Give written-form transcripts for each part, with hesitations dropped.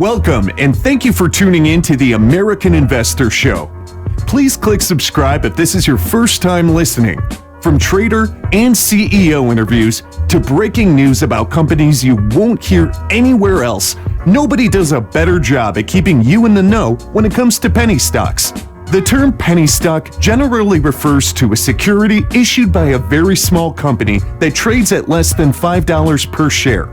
Welcome, and thank you for tuning in to the American Investor Show. Please click subscribe if this is your first time listening. From trader and CEO interviews to breaking news about companies you won't hear anywhere else, nobody does a better job at keeping you in the know when it comes to penny stocks. The term penny stock generally refers to a security issued by a very small company that trades at less than $5 per share.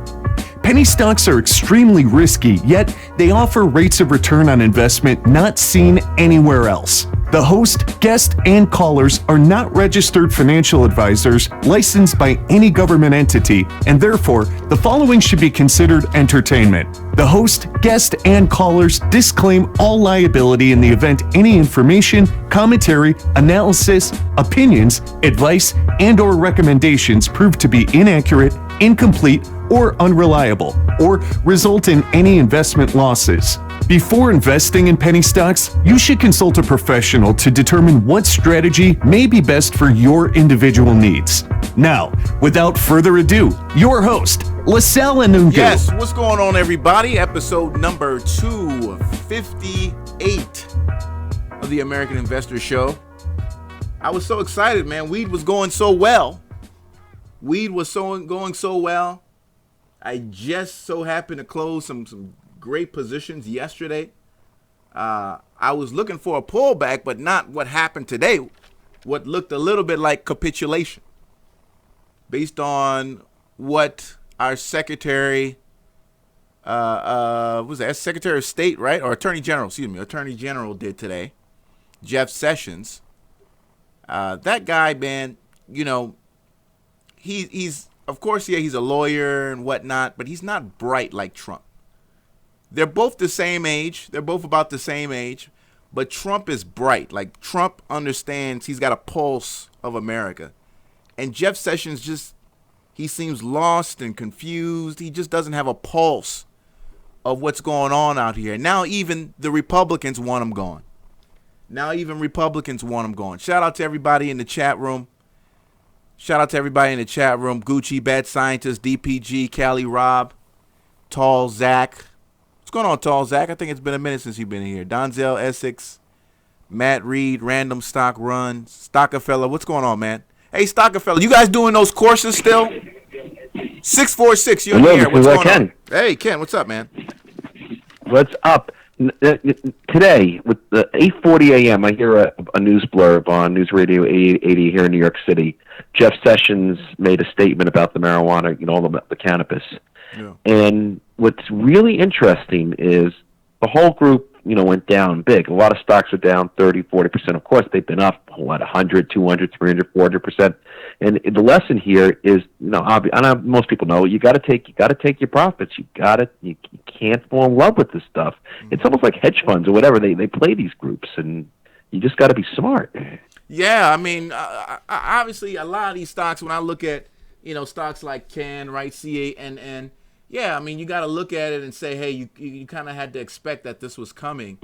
Penny stocks are extremely risky, yet they offer rates of return on investment not seen anywhere else. The host, guest, and callers are not registered financial advisors licensed by any government entity, and therefore, the following should be considered entertainment. The host, guest, and callers disclaim all liability in the event any information, commentary, analysis, opinions, advice, and/or recommendations prove to be inaccurate, incomplete, or unreliable, or result in any investment losses. Before investing in penny stocks, you should consult a professional to determine what strategy may be best for your individual needs. Now, without further ado, your host, LaSalle Anungu. Yes, what's going on, everybody? Episode number 258 of the American Investor Show. I was so excited, man. Weed was going so well. Going so well. I just so happened to close some great positions yesterday. I was looking for a pullback, but not what happened today. What looked a little bit like capitulation, based on what our Secretary, Secretary of State, right, or Attorney General did today, Jeff Sessions. That guy, man, you know, he's of course, yeah, he's a lawyer and whatnot, but he's not bright like Trump. They're both the same age. They're both about the same age, but Trump is bright. Like, Trump understands, he's got a pulse of America. And Jeff Sessions he seems lost and confused. He just doesn't have a pulse of what's going on out here. Now even the Republicans want him gone. Shout out to everybody in the chat room. Gucci, Bad Scientist, DPG, Cali Rob, Tall Zach. What's going on, Tall Zach? I think it's been a minute since you've been here. Donzel Essex, Matt Reed, Random Stock Run, Stockerfella. What's going on, man? Hey, Stockerfella, you guys doing those courses still? 646, you're here. What's going on? Hey, Ken, what's up, man? What's up? Today, with the 8:40 a.m., I hear a news blurb on News Radio 880 here in New York City. Jeff Sessions made a statement about the marijuana, the cannabis. Yeah. And what's really interesting is the whole group, went down big. A lot of stocks are down 30, 40%. Of course, they've been up, 100, 200, 300, 400%. And the lesson here is, I know most people know, you got to take your profits. You can't fall in love with this stuff. Mm-hmm. It's almost like hedge funds or whatever. They play these groups, and you just got to be smart. Yeah, I mean, obviously, a lot of these stocks, when I look at, stocks like CAN, right, CANN, yeah, I mean, you got to look at it and say, hey, you kind of had to expect that this was coming.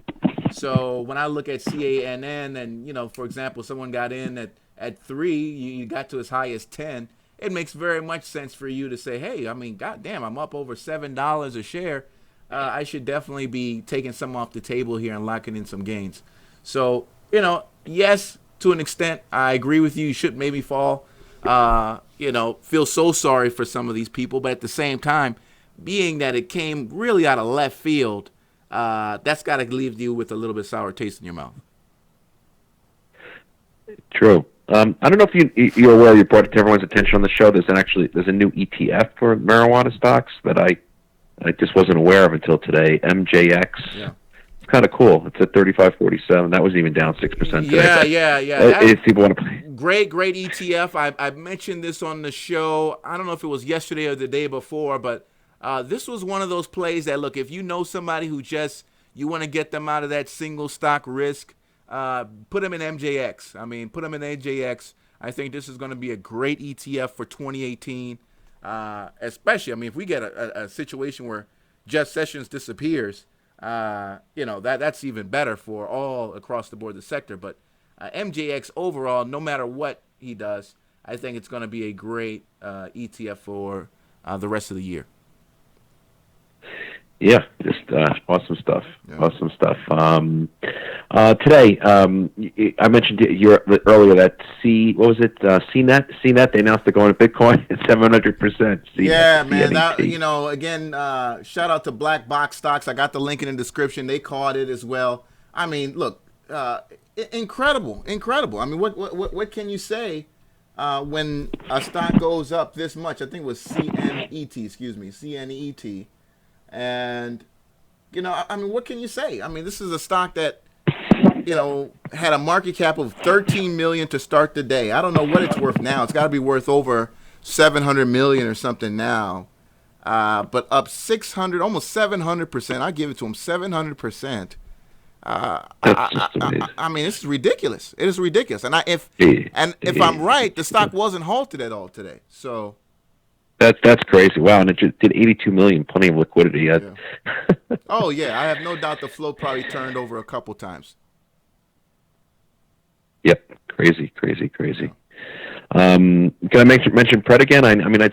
So when I look at CANN and, for example, someone got in at 3, you got to as high as 10, it makes very much sense for you to say, hey, I mean, goddamn, I'm up over $7 a share. I should definitely be taking some off the table here and locking in some gains. So, yes, to an extent, I agree with you. You shouldn't maybe fall, feel so sorry for some of these people. But at the same time, being that it came really out of left field, that's got to leave you with a little bit sour taste in your mouth. True. I don't know if you're aware, you brought it to everyone's attention on the show. There's a new ETF for marijuana stocks that I just wasn't aware of until today. MJX. Yeah. It's kind of cool. It's at 35.47. That was even down 6% today. Yeah. If people want to play. Great ETF. I mentioned this on the show. I don't know if it was yesterday or the day before, but this was one of those plays that, look, if you know somebody who you want to get them out of that single stock risk, put them in MJX. I mean, put them in MJX. I think this is going to be a great ETF for 2018, especially, I mean, if we get a situation where Jeff Sessions disappears, that's even better for all across the board the sector. But MJX overall, no matter what he does, I think it's going to be a great ETF for the rest of the year. Yeah, just awesome stuff. Yeah. Awesome stuff. Today, I mentioned earlier that what was it? CNET. CNET. They announced they're going to Bitcoin at 700%. Yeah, CNET. man. That CNET. again, shout out to Black Box Stocks. I got the link in the description. They caught it as well. I mean, look, incredible, incredible. I mean, what can you say when a stock goes up this much? I think it was CNET. Excuse me, CNET. And I mean, what can you say? I mean, this is a stock that had a market cap of 13 million to start the day. I don't know what it's worth now. It's got to be worth over 700 million or something now. But up 600, almost 700%. I give it to them 700%. I mean, this is ridiculous. It is ridiculous. And if I'm right, the stock wasn't halted at all today. So that's crazy. Wow, and it just did 82 million, plenty of liquidity. yeah. Oh yeah, I have no doubt the float probably turned over a couple times. Yep, crazy. Can I mention Pred again? I mean, I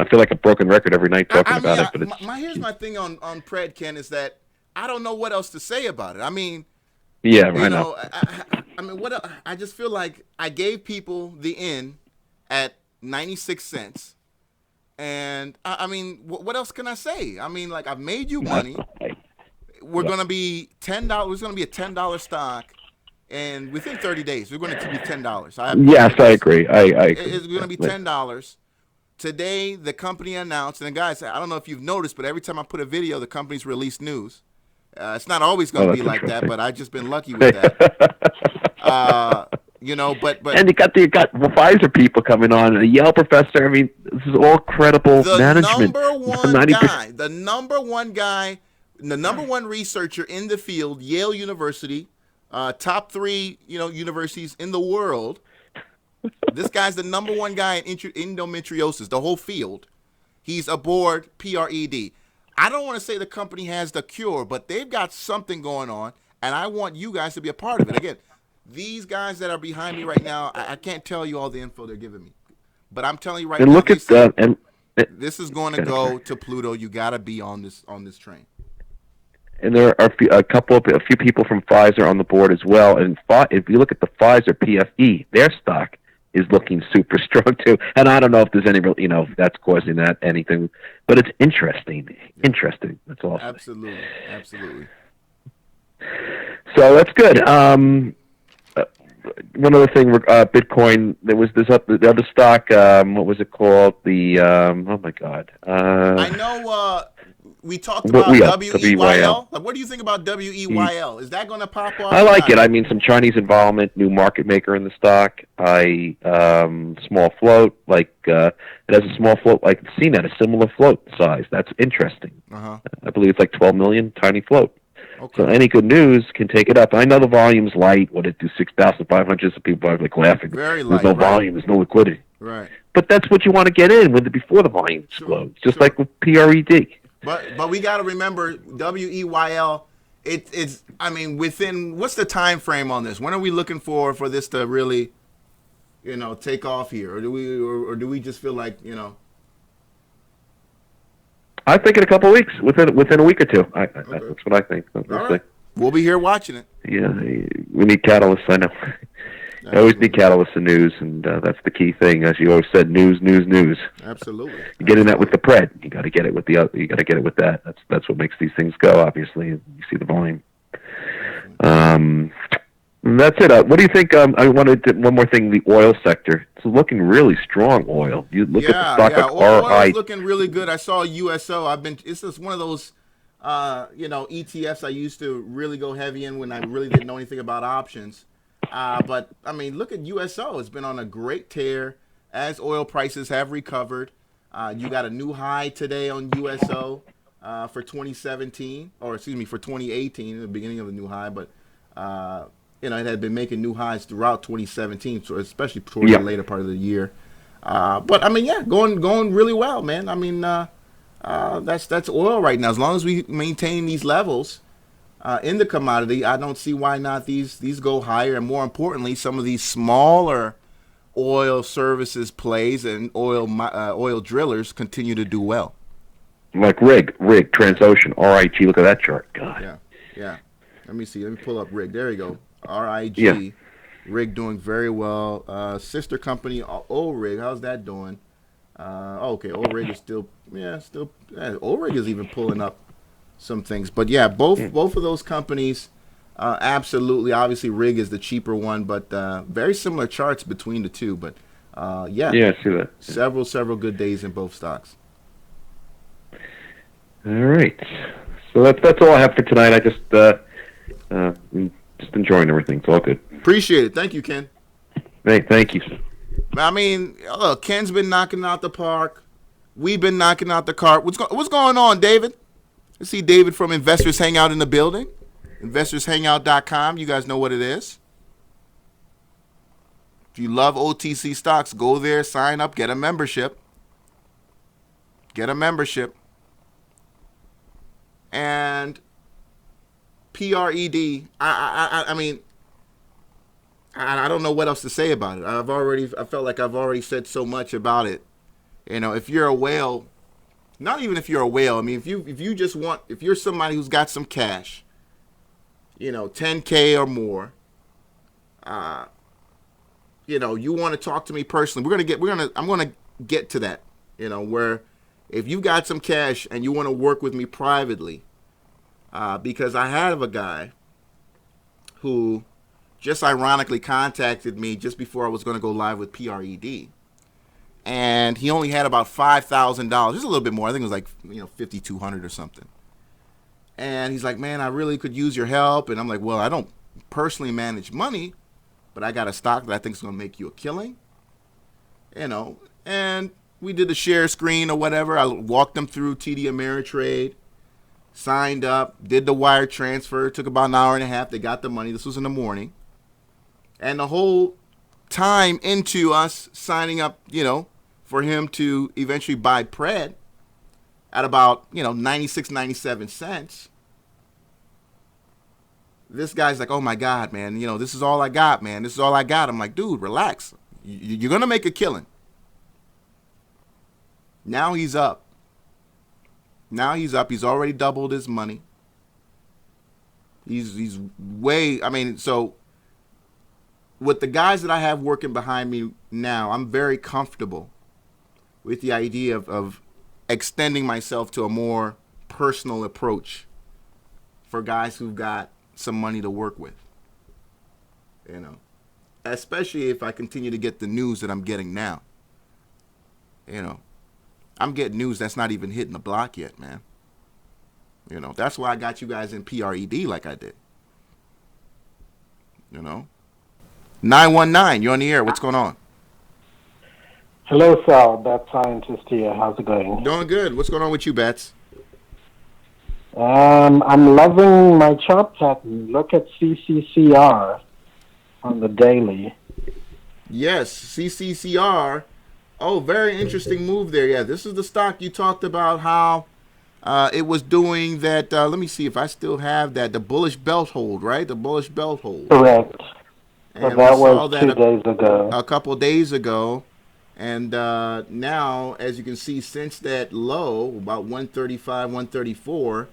feel like a broken record every night talking about it. But here's my thing on Pred, Ken, is that I don't know what else to say about it. I mean, yeah, I know. I mean, I just feel like I gave people the in at 96 cents. And I mean, what else can I say? I mean, like, I've made you money. We're going to be $10. It's going to be a $10 stock. And within 30 days, we're going to be $10. Yes, I agree. I agree. It's going to be $10. Today, the company announced, and guys, I don't know if you've noticed, but every time I put a video, the company's released news. It's not always going to be like that, but I've just been lucky with that. But and you got Pfizer people coming on, and a Yale professor. I mean, this is all credible management. The number one researcher in the field, Yale University. Top 3, universities in the world. This guy's the number one guy in endometriosis, the whole field. He's aboard PRED. I don't want to say the company has the cure, but they've got something going on, and I want you guys to be a part of it. Again, these guys that are behind me right now, I can't tell you all the info they're giving me, but I'm telling you right now, this is going to go to Pluto. You got to be on this train. And there are a few people from Pfizer on the board as well. And if you look at the Pfizer PFE, their stock is looking super strong too. And I don't know if there's any real, if that's causing that anything, but it's interesting. Yeah. Interesting. That's all. Absolutely. So that's good. One other thing, Bitcoin. There was the other stock. What was it called? Oh my God. I know. We talked about WEYL. Like, what do you think about WEYL? Is that going to pop off? I like it. I mean, some Chinese involvement, new market maker in the stock. Small float. Like it has a small float, like CNET, a similar float size. That's interesting. I believe it's like 12 million, tiny float. Okay. So any good news can take it up. I know the volume's light. What did it do? 6,500. So people are like laughing. Very light. There's no volume. There's no liquidity. Right. But that's what you want to get in before the volume explodes. Just like with PRED. But we got to remember WEYL. It's I mean, what's the time frame on this? When are we looking for this to really, take off here, or do we just feel like I think in a couple of weeks, within a week or two. Okay. That's what I think. Right. We'll be here watching it. Yeah, we need catalysts. I know. I always need catalysts and news, and that's the key thing. As you always said, news. Absolutely. You get in that with the Pred. You got to get it with the other. You got to get it with that. That's what makes these things go. Obviously, you see the volume. That's it. What do you think? I wanted to, one more thing. The oil sector. It's looking really strong. Oil. You look at the stock of oil is looking really good. I saw USO. It's just one of those, ETFs I used to really go heavy in when I really didn't know anything about options. But, I mean, look at USO. It's been on a great tear as oil prices have recovered. You got a new high today on USO for 2017, or excuse me, for 2018, the beginning of the new high. But, it had been making new highs throughout 2017, so especially towards the later part of the year. But, I mean, going really well, man. I mean, that's oil right now. As long as we maintain these levels, in the commodity, I don't see why not these go higher, and more importantly, some of these smaller oil services plays and oil drillers continue to do well. Like Rig, Transocean, RIG. Look at that chart. God. Yeah, yeah. Let me see. Let me pull up Rig. There you go. Yeah. RIG. Rig doing very well. Sister company, O Rig. How's that doing? Okay, O Rig is still, O Rig is even pulling up some things. But yeah, both of those companies, absolutely. Obviously, Rig is the cheaper one, but very similar charts between the two. But yeah, Yeah, I see that. several good days in both stocks. All right. So that's all I have for tonight. I just enjoying everything. It's all good. Appreciate it. Thank you, Ken. Thank you. I mean, look, Ken's been knocking out the park. We've been knocking out the cart. What's going on, David? I see David from Investors Hangout in the building. InvestorsHangout.com. You guys know what it is. If you love OTC stocks, go there, sign up, get a membership. And PRED, I mean, I don't know what else to say about it. I felt like I've already said so much about it. You know, if you're a whale, not even if you're a whale. I mean, if you're somebody who's got some cash, you know, 10K or more, you know, you want to talk to me personally. I'm gonna get to that. You know, where if you've got some cash and you want to work with me privately, because I have a guy who just ironically contacted me just before I was going to go live with PRED. And he only had about $5,000, just a little bit more. I think it was like, $5,200 or something. And he's like, man, I really could use your help. And I'm like, well, I don't personally manage money, but I got a stock that I think is going to make you a killing. And we did the share screen or whatever. I walked them through TD Ameritrade, signed up, did the wire transfer. It took about an hour and a half. They got the money. This was in the morning. And the whole time into us signing up, for him to eventually buy Pred at about, 96, 97 cents. This guy's like, oh my God, man, this is all I got, man. This is all I got. I'm like, dude, relax. You're going to make a killing. Now he's up. He's already doubled his money. He's way, so with the guys that I have working behind me now, I'm very comfortable with the idea of extending myself to a more personal approach for guys who've got some money to work with. Especially if I continue to get the news that I'm getting now. I'm getting news that's not even hitting the block yet, man. That's why I got you guys in PRED like I did. 919, you're on the air. What's going on? Hello, Sal. Bat Scientist here. How's it going? Doing good. What's going on with you, Bats? I'm loving my chart pattern. Look at CCCR on the daily. Yes, CCCR. Oh, very interesting move there. Yeah, this is the stock you talked about how it was doing that. Let me see if I still have that. The bullish belt hold, right? The bullish belt hold. Correct. And so that was 2 days ago. A couple days ago. And now, as you can see, since that low, about 135, 134,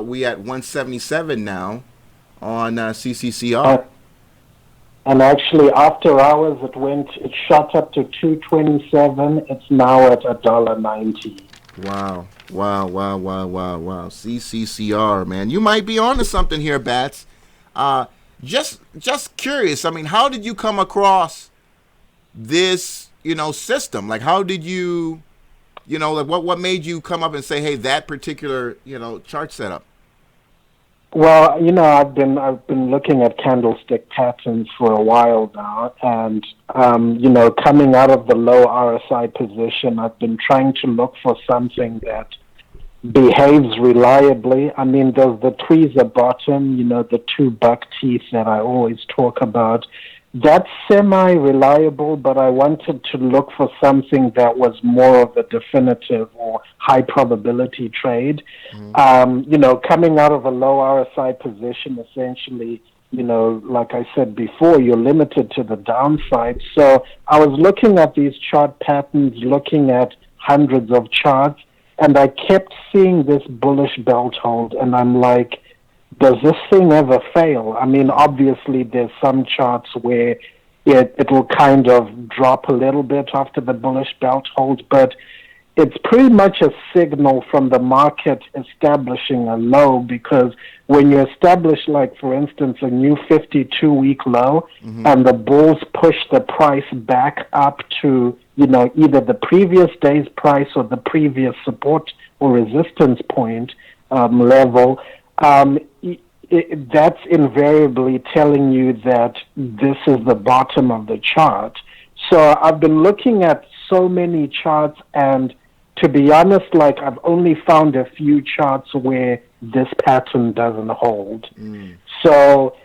we at 177 now on CCCR. And actually, after hours, it shot up to 227. It's now at $1.90. Wow. CCCR, man. You might be onto something here, Bats. Just curious. How did you come across this, system? Like, how did you, what made you come up and say, hey, that particular, chart setup? Well, I've been looking at candlestick patterns for a while now, and coming out of the low RSI position, I've been trying to look for something that behaves reliably. There's the tweezer bottom, the 2 buck teeth that I always talk about. That's semi-reliable, but I wanted to look for something that was more of a definitive or high probability trade. Coming out of a low RSI position, essentially, like I said before, you're limited to the downside. So I was looking at these chart patterns, looking at hundreds of charts, and I kept seeing this bullish belt hold, and I'm like, does this thing ever fail? I mean, obviously there's some charts where it will kind of drop a little bit after the bullish belt hold, but it's pretty much a signal from the market establishing a low, because when you establish, like, for instance, a new 52-week low, and the bulls push the price back up to, either the previous day's price or the previous support or resistance point level, that's invariably telling you that this is the bottom of the chart. So I've been looking at so many charts, and to be honest, like, I've only found a few charts where this pattern doesn't hold. So,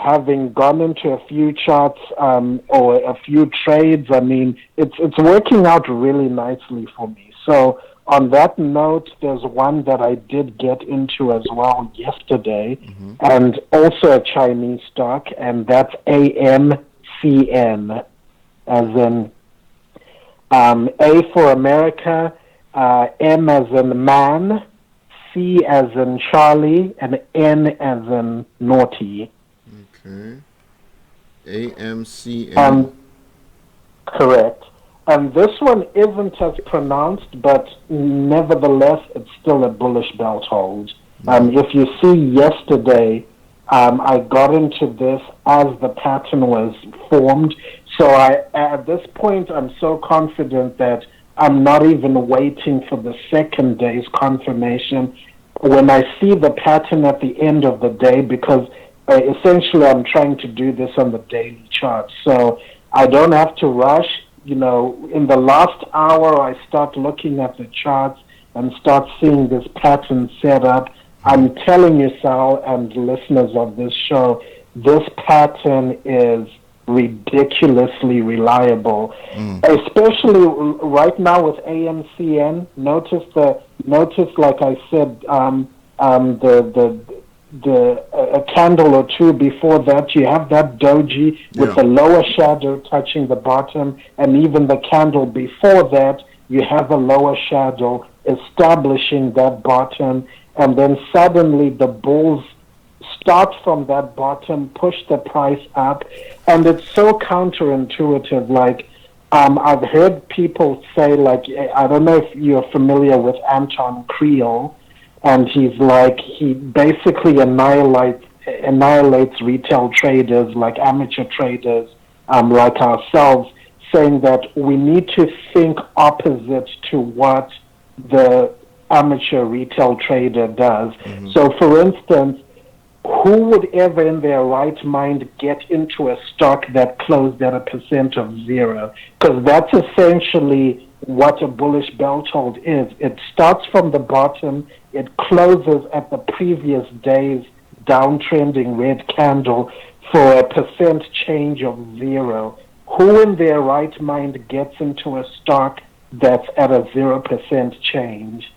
having gone into a few charts or a few trades, I mean, it's working out really nicely for me. So on that note, there's one that I did get into as well yesterday, and also a Chinese stock, and that's AMCN, as in A for America, M as in man, C as in Charlie, and N as in naughty. Okay. AMCN. Correct. And this one isn't as pronounced, but nevertheless, it's still a bullish belt hold. If you see yesterday, I got into this as the pattern was formed. So at this point, I'm so confident that I'm not even waiting for the second day's confirmation. When I see the pattern at the end of the day, because essentially I'm trying to do this on the daily chart, so I don't have to rush. In the last hour, I start looking at the charts and start seeing this pattern set up. I'm telling you, Sal, and listeners of this show, this pattern is ridiculously reliable, especially right now with AMCN. Notice, like I said, a candle or two before that, you have that doji with the lower shadow touching the bottom, and even the candle before that, you have a lower shadow establishing that bottom, and then suddenly the bulls start from that bottom, push the price up, and it's so counterintuitive. Like, I've heard people say, like, I don't know if you're familiar with Anton Creel, and he basically annihilates retail traders, like amateur traders, like ourselves, saying that we need to think opposite to what the amateur retail trader does. So, for instance, who would ever in their right mind get into a stock that closed at 1% of zero? Because that's essentially what a bullish belt hold is. It starts from the bottom, it closes at the previous day's downtrending red candle for 1% change of zero. Who in their right mind gets into a stock that's at a 0% change?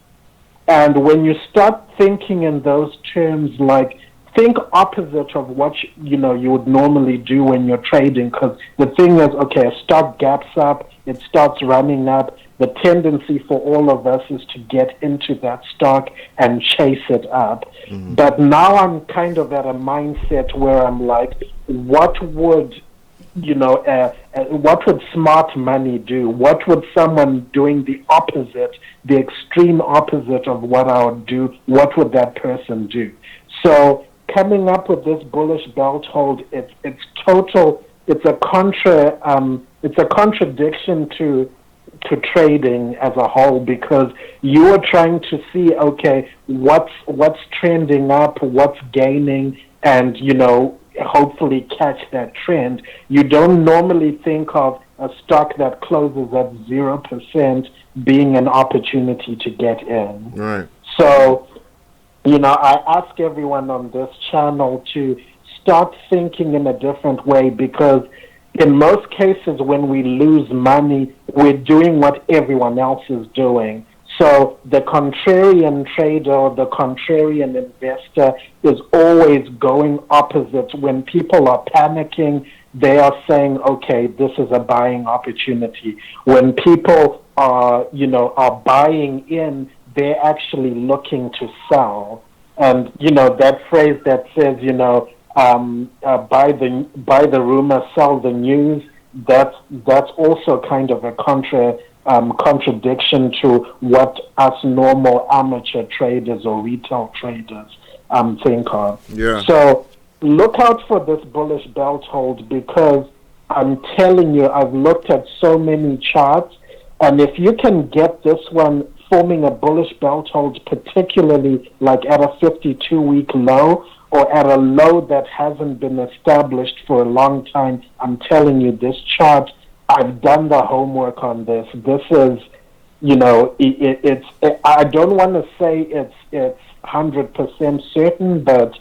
And when you start thinking in those terms, like, think opposite of what you would normally do when you're trading, because the thing is, okay, a stock gaps up, it starts running up. The tendency for all of us is to get into that stock and chase it up. But now I'm kind of at a mindset where I'm like, what would smart money do? What would someone doing the opposite, the extreme opposite of what I would do, what would that person do? So coming up with this bullish belt hold, it's a contradiction to trading as a whole, because you are trying to see, okay, what's trending up, what's gaining, and hopefully catch that trend. You don't normally think of a stock that closes at 0% being an opportunity to get in. Right. So, I ask everyone on this channel to start thinking in a different way, because in most cases when we lose money, we're doing what everyone else is doing. So the contrarian trader or the contrarian investor is always going opposite. When people are panicking, they are saying, okay, this is a buying opportunity. When people are, are buying in, they're actually looking to sell. And, that phrase that says, buy the rumor, sell the news, that's also kind of a contradiction to what us normal amateur traders or retail traders think of. Yeah. So look out for this bullish belt hold, because I'm telling you, I've looked at so many charts, and if you can get this one forming a bullish belt hold, particularly like at a 52-week low or at a low that hasn't been established for a long time, I'm telling you, this chart, I've done the homework on this. This is, I don't want to say it's 100% certain, but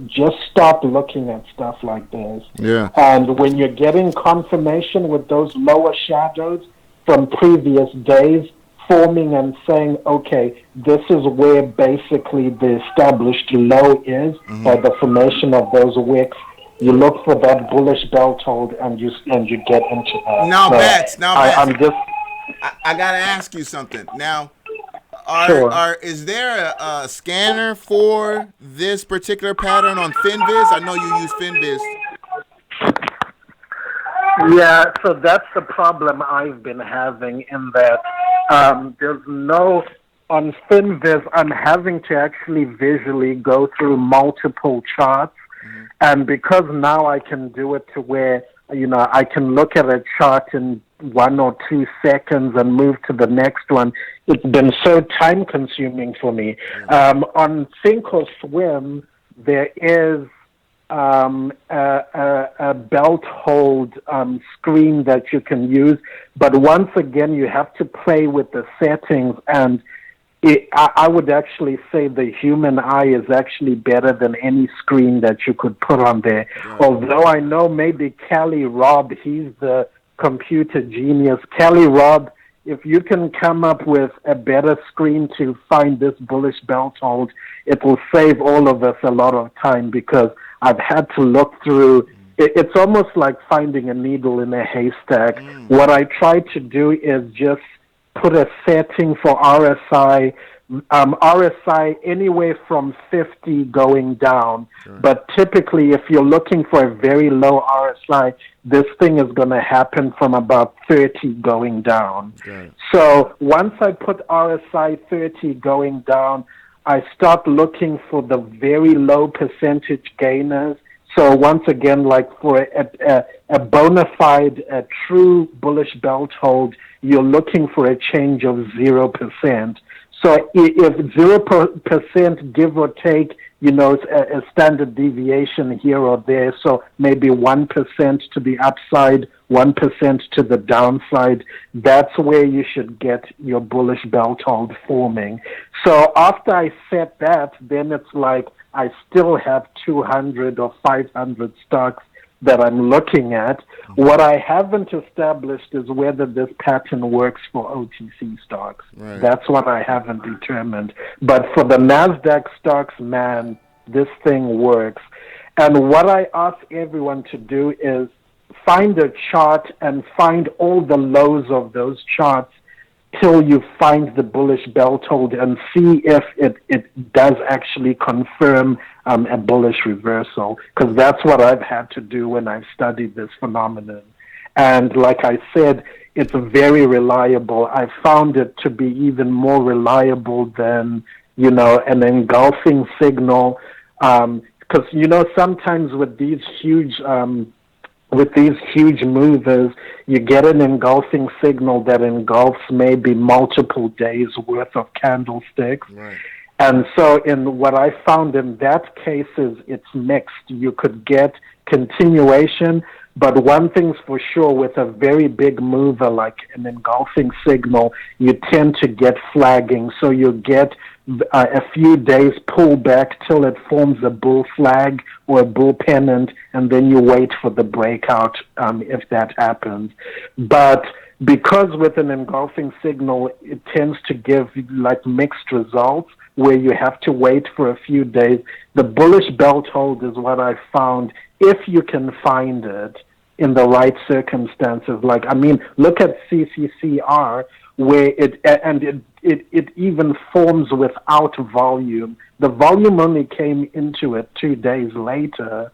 just stop looking at stuff like this. Yeah. And when you're getting confirmation with those lower shadows from previous days forming and saying, okay, this is where basically the established low is, by the formation of those wicks, you look for that bullish belt hold and you get into that. Now, So Bats. I'm just I gotta ask you something. Now, Sure. is there a scanner for this particular pattern on FinViz? I know you use FinViz. Yeah, so that's the problem I've been having, in that there's no, on FinViz, I'm having to actually visually go through multiple charts. And because now I can do it to where, I can look at a chart in 1 or 2 seconds and move to the next one, it's been so time consuming for me. On Thinkorswim, there is a belt hold screen that you can use, but once again, you have to play with the settings, and I would actually say the human eye is actually better than any screen that you could put on there. Right. Although I know maybe Cali Rob, he's the computer genius. Cali Rob, if you can come up with a better screen to find this bullish belt hold, it will save all of us a lot of time, because I've had to look through. It's almost like finding a needle in a haystack. What I try to do is just put a setting for RSI, RSI anywhere from 50 going down. Sure. But typically, if you're looking for a very low RSI, this thing is going to happen from about 30 going down. Okay. So once I put RSI 30 going down, I start looking for the very low percentage gainers. So once again, like for a bona fide, a true bullish belt hold, you're looking for a change of 0%. So if 0%, give or take, a standard deviation here or there, so maybe 1% to the upside, 1% to the downside, that's where you should get your bullish belt hold forming. So after I set that, then it's like I still have 200 or 500 stocks that I'm looking at. What I haven't established is whether this pattern works for OTC stocks. Right. That's what I haven't determined. But for the NASDAQ stocks, man, this thing works. And what I ask everyone to do is find a chart and find all the lows of those charts till you find the bullish belt hold and see if it does actually confirm a bullish reversal, because that's what I've had to do when I've studied this phenomenon. And like I said, it's very reliable. I found it to be even more reliable than, an engulfing signal, because, sometimes with these huge movers, you get an engulfing signal that engulfs maybe multiple days worth of candlesticks. Right. And so in what I found in that case is it's mixed. You could get continuation, but one thing's for sure, with a very big mover like an engulfing signal, you tend to get flagging. So you get a few days pull back till it forms a bull flag or a bull pennant, and then you wait for the breakout if that happens. But because with an engulfing signal, it tends to give like mixed results where you have to wait for a few days. The bullish belt hold is what I found, if you can find it in the right circumstances. Look at CCCR. where it even forms without volume. The volume only came into it 2 days later.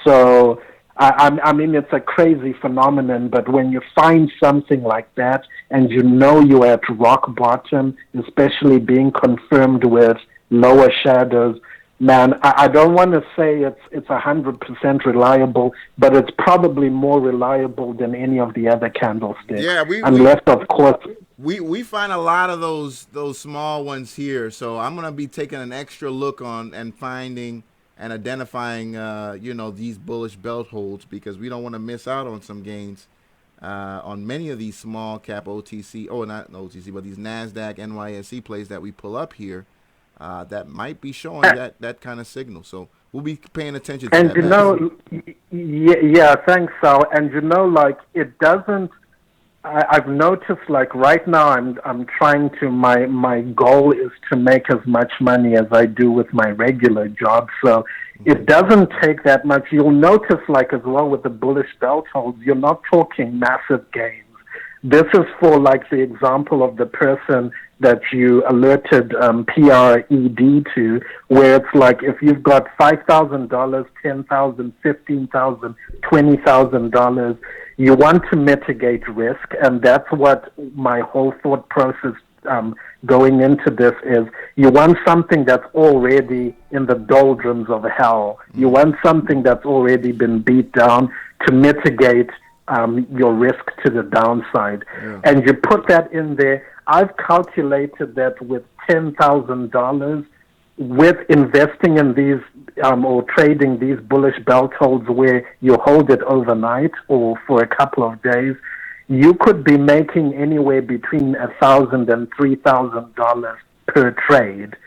So, I mean, it's a crazy phenomenon, but when you find something like that and you know you're at rock bottom, especially being confirmed with lower shadows, man, I don't want to say it's 100% reliable, but it's probably more reliable than any of the other candlesticks. Yeah, unless, of course, we find a lot of those small ones here. So I'm gonna be taking an extra look on and finding and identifying these bullish belt holds, because we don't want to miss out on some gains on many of these small cap OTC, not OTC, but these NASDAQ, NYSE plays that we pull up here that might be showing that kind of signal. So we'll be paying attention to and that. yeah, thanks, Sal. And like, it doesn't. I've noticed, like, right now I'm trying to, my goal is to make as much money as I do with my regular job. So it doesn't take that much. You'll notice, like, as well with the bullish belt holds, you're not talking massive gains. This is for, like, the example of the person that you alerted PRED to, where it's like, if you've got $5,000, $10,000, $15,000, $20,000, you want to mitigate risk, and that's what my whole thought process going into this is. You want something that's already in the doldrums of hell. You want something that's already been beat down to mitigate your risk to the downside. Yeah. And you put that in there. I've calculated that with $10,000, with investing in these or trading these bullish belt holds where you hold it overnight or for a couple of days, you could be making anywhere between $1,000 and $3,000 per trade.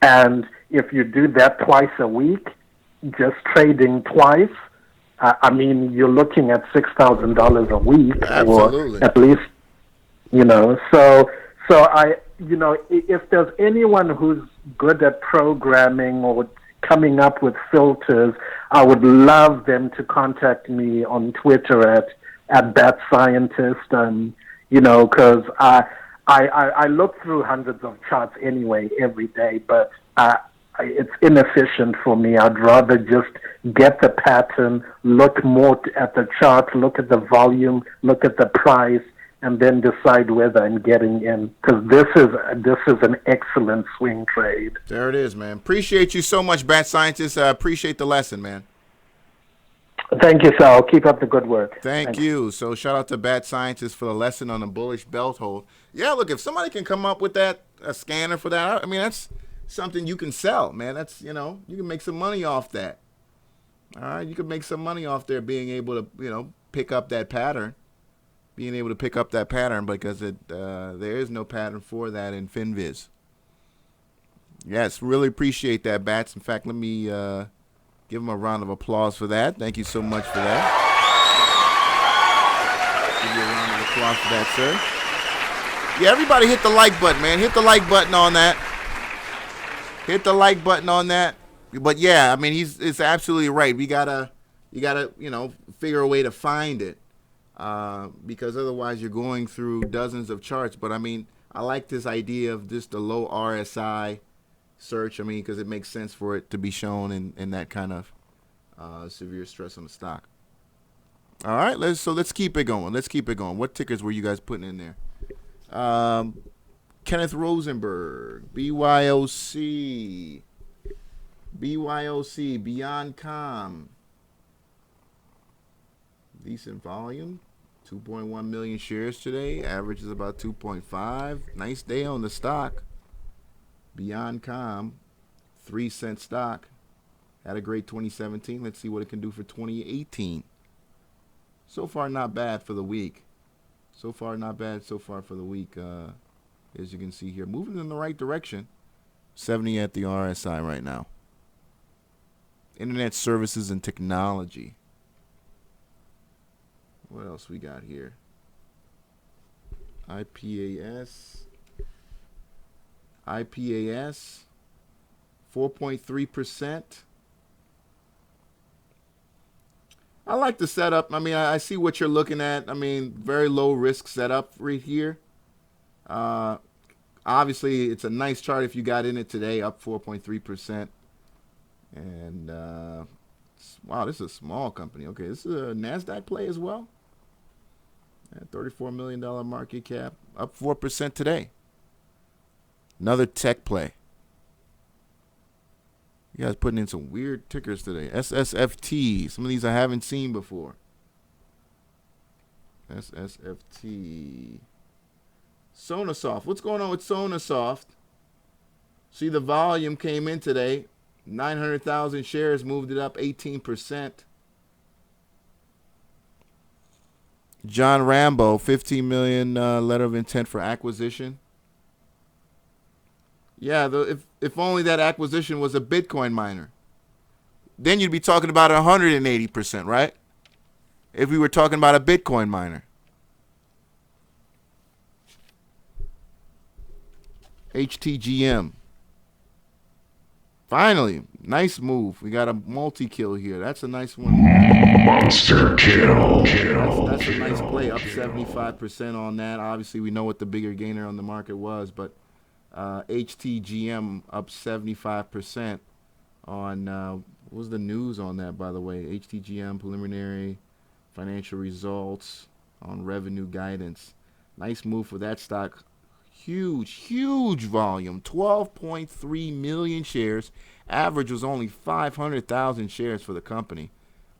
And if you do that twice a week, just trading twice, I mean, you're looking at $6,000 a week. Absolutely. Or at least, so if there's anyone who's good at programming or coming up with filters, I would love them to contact me on Twitter at Bat Scientist, because I look through hundreds of charts anyway every day, but it's inefficient for me. I'd rather just get the pattern, look more at the chart, look at the volume, look at the price, and then decide whether I'm getting in. Because this is an excellent swing trade. There it is, man. Appreciate you so much, Bat Scientist. I appreciate the lesson, man. Thank you, Sal. Keep up the good work. Thank you. So shout out to Bat Scientist for the lesson on the bullish belt hold. Yeah, look, if somebody can come up with a scanner for that, I mean, that's something you can sell, man. That's, you can make some money off that. All right, you can make some money off there being able to, pick up that pattern. Being able to pick up that pattern, because there is no pattern for that in FinViz. Yes, really appreciate that, Bats. In fact, let me give him a round of applause for that. Thank you so much for that. Give you a round of applause for that, sir. Yeah, everybody hit the like button, man. Hit the like button on that. Hit the like button on that. But yeah, I mean, it's absolutely right. You gotta figure a way to find it. Because otherwise you're going through dozens of charts. But I mean, I like this idea of just the low RSI search. I mean, because it makes sense for it to be shown in that kind of severe stress on the stock. All right, let's keep it going. What tickers were you guys putting in there? Kenneth Rosenberg, BYOC, Beyond Com. Decent volume, 2.1 million shares today. Average is about 2.5. Nice day on the stock. Beyond Com, 3-cent stock. Had a great 2017. Let's see what it can do for 2018. So far, not bad for the week. As you can see here, moving in the right direction. 70 at the RSI right now. Internet services and technology. What else we got here? IPAS, 4.3%. I like the setup. I mean, I see what you're looking at. I mean, very low risk setup right here. Obviously, it's a nice chart if you got in it today, up 4.3%. And, wow, this is a small company. Okay, this is a NASDAQ play as well. $34 million market cap, up 4% today. Another tech play. You guys putting in some weird tickers today. SSFT. Some of these I haven't seen before. SSFT. Sonasoft. What's going on with Sonasoft? See, the volume came in today. 900,000 shares, moved it up 18%. John Rambo, 15 million letter of intent for acquisition. Yeah, if only that acquisition was a Bitcoin miner. Then you'd be talking about 180%, right? If we were talking about a Bitcoin miner. HTGM. Finally, nice move. We got a multi-kill here. That's a nice one. Monster kill. That's a nice play. Up 75% on that. Obviously, we know what the bigger gainer on the market was, but HTGM up 75% on, what was the news on that, by the way? HTGM preliminary financial results on revenue guidance. Nice move for that stock. Huge volume. 12.3 million shares. Average was only 500,000 shares for the company.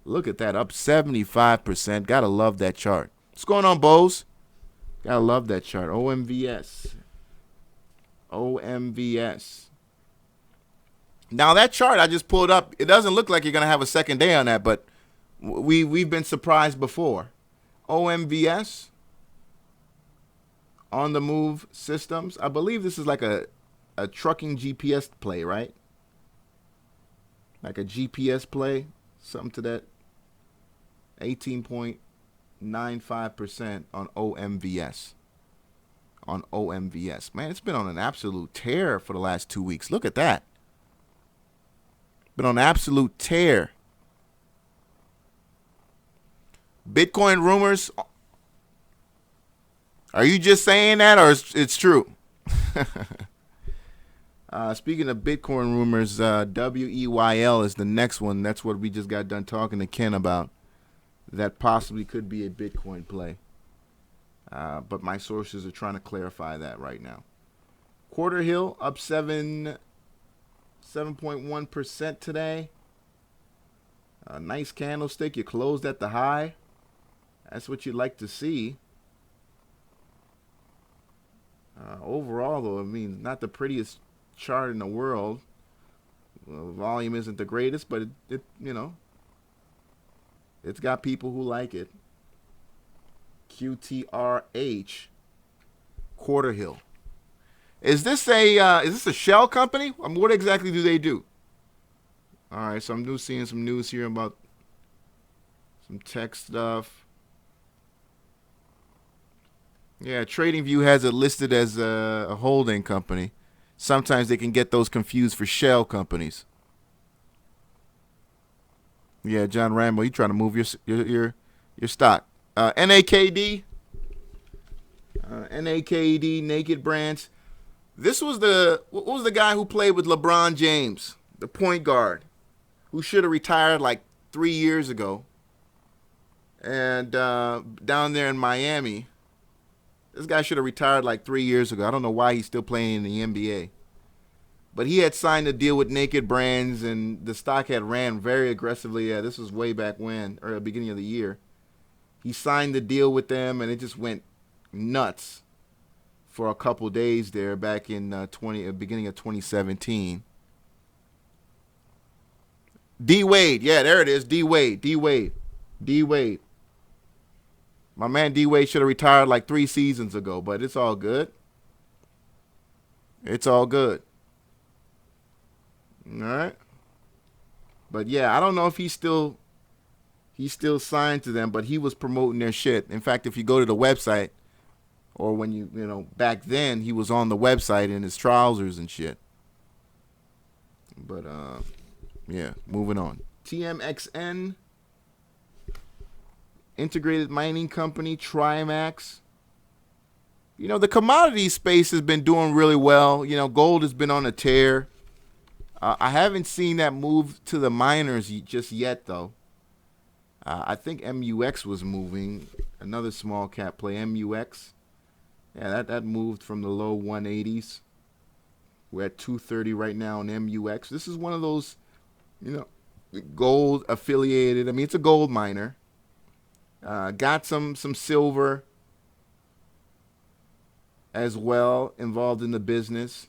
Look at that, up 75%. Gotta love that chart. What's going on, Bose? Gotta love that chart. OMVS. Now that chart I just pulled up, it doesn't look like you're gonna have a second day on that, but we've been surprised before. OMVS. On the move systems. I believe this is like a trucking GPS play, right? Like a GPS play, something to that. 18.95% on OMVS. On OMVS. Man, it's been on an absolute tear for the last 2 weeks. Look at that. Been on an absolute tear. Bitcoin rumors. Are you just saying that, or it's true? Speaking of Bitcoin rumors, WEYL is the next one. That's what we just got done talking to Ken about. That possibly could be a Bitcoin play. But my sources are trying to clarify that right now. Quarter Hill up 7.1% today. A nice candlestick. You closed at the high. That's what you'd like to see. Overall, though, I mean, not the prettiest chart in the world. Volume isn't the greatest, but it you know, it's got people who like it. QTRH, Quarter Hill. Is this a shell company? I mean, what exactly do they do? All right, so I'm seeing some news here about some tech stuff. Yeah, TradingView has it listed as a holding company. Sometimes they can get those confused for shell companies. Yeah, John Rambo, you trying to move your stock. NAKD, Naked Brands. What was the guy who played with LeBron James, the point guard, who should have retired like 3 years ago, and down there in Miami. This guy should have retired like 3 years ago. I don't know why he's still playing in the NBA. But he had signed a deal with Naked Brands, and the stock had ran very aggressively. Yeah, this was way back when, or the beginning of the year. He signed the deal with them, and it just went nuts for a couple days there back in beginning of 2017. D Wade, yeah, there it is. D Wade. My man D Wade should have retired like 3 seasons ago, but it's all good. It's all good. All right. But yeah, I don't know if he's still signed to them, but he was promoting their shit. In fact, if you go to the website, or when you know, back then, he was on the website in his trousers and shit. But yeah, moving on. TMXN, Integrated Mining Company, Trimax. the commodity space has been doing really well. Gold has been on a tear. I haven't seen that move to the miners just yet, though. I think MUX was moving. Another small cap play, MUX. Yeah, that moved from the low 180s. We're at 230 right now on MUX. This is one of those, gold affiliated. I mean, it's a gold miner. Got some silver as well involved in the business,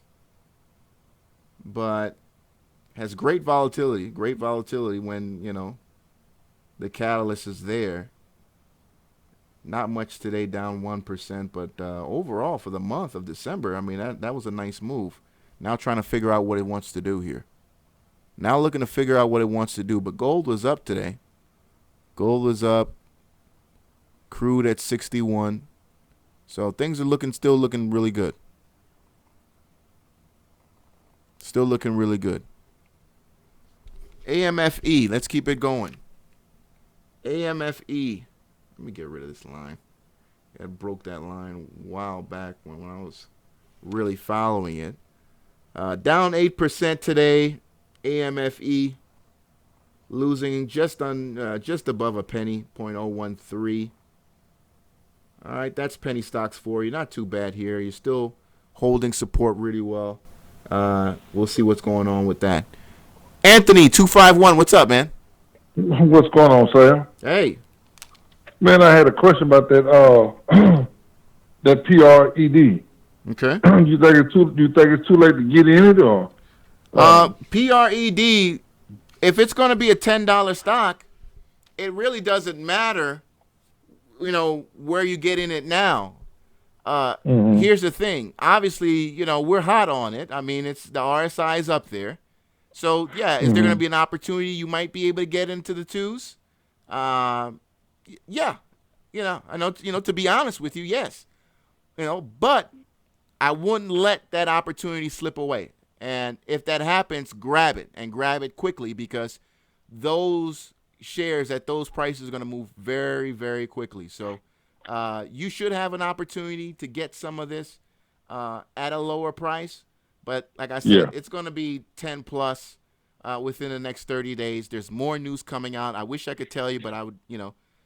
but has great volatility when, the catalyst is there. Not much today, down 1%, but overall for the month of December, I mean, that was a nice move. Now trying to figure out what it wants to do here. Now looking to figure out what it wants to do, but gold was up today. Gold was up. Crude at 61. So things are still looking really good. Still looking really good. AMFE, let's keep it going. AMFE. Let me get rid of this line. I broke that line a while back when I was really following it. Down 8% today. AMFE losing just above a penny, 0.013. All right, that's penny stocks for you. Not too bad here. You're still holding support really well. We'll see what's going on with that. Anthony, 251, what's up, man? What's going on, Sam? Hey. Man, I had a question about that that PRED. Okay. You think it's too late to get in it, or? PRED, if it's going to be a $10 stock, it really doesn't matter, where you get in it now. Here's the thing. Obviously, we're hot on it. I mean, it's the RSI is up there. So, yeah, is there going to be an opportunity you might be able to get into the twos? Yeah. I know, to be honest with you, yes. But I wouldn't let that opportunity slip away. And if that happens, grab it, and grab it quickly, because those shares at those prices are going to move very, very quickly. So you should have an opportunity to get some of this at a lower price. But like I said, It's going to be 10 plus within the next 30 days. There's more news coming out. I wish I could tell you, but I would,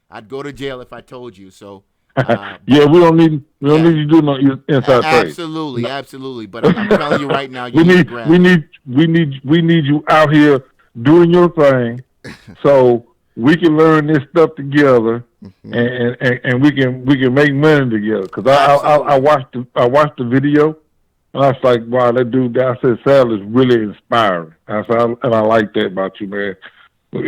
I'd go to jail if I told you. So we don't need you to do no inside trade. Absolutely. But I'm telling you right now, we need you out here doing your thing, so we can learn this stuff together, and we can make money together. Because I watched the video, and I was like, wow, that dude. I said, Sal is really inspiring. I like that about you, man.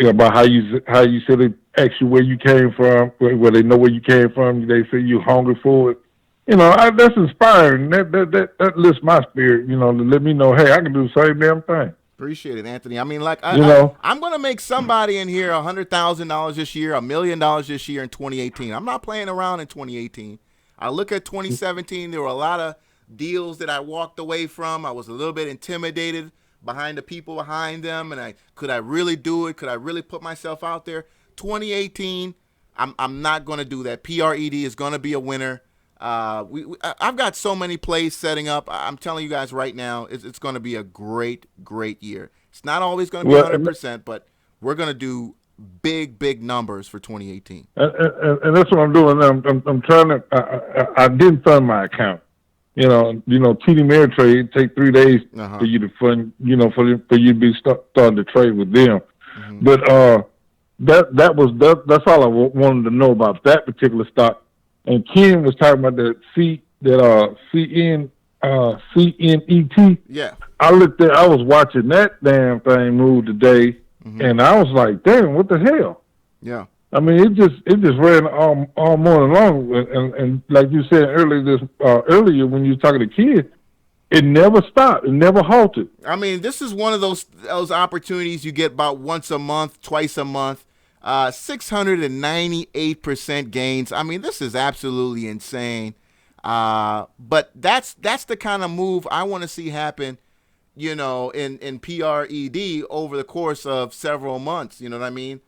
About how you said they ask you where you came from, where they know where you came from. They say you're hungry for it. That's inspiring. That lifts my spirit. To let me know, hey, I can do the same damn thing. Appreciate it, Anthony. I mean, I'm going to make somebody in here $100,000 this year, $1 million this year in 2018. I'm not playing around in 2018. I look at 2017. There were a lot of deals that I walked away from. I was a little bit intimidated behind the people behind them, and could I really do it? Could I really put myself out there? 2018, I'm not going to do that. PRED is going to be a winner. I've got so many plays setting up. I'm telling you guys right now, it's going to be a great, great year. It's not always going to be 100%, but we're going to do big numbers for 2018. And that's what I'm doing. I'm trying to. I didn't fund my account. TD Ameritrade take 3 days for you to fund. For you to be starting to trade with them. But that's all I wanted to know about that particular stock. And Ken was talking about CNET. Yeah. I looked there. I was watching that damn thing move today, and I was like, "Damn, what the hell?" Yeah. I mean, it just ran all morning long, and like you said earlier when you were talking to Ken, it never stopped. It never halted. I mean, this is one of those opportunities you get about once a month, twice a month. 698% gains. I mean, this is absolutely insane. But that's the kind of move I want to see happen, in PRED over the course of several months. You know what I mean?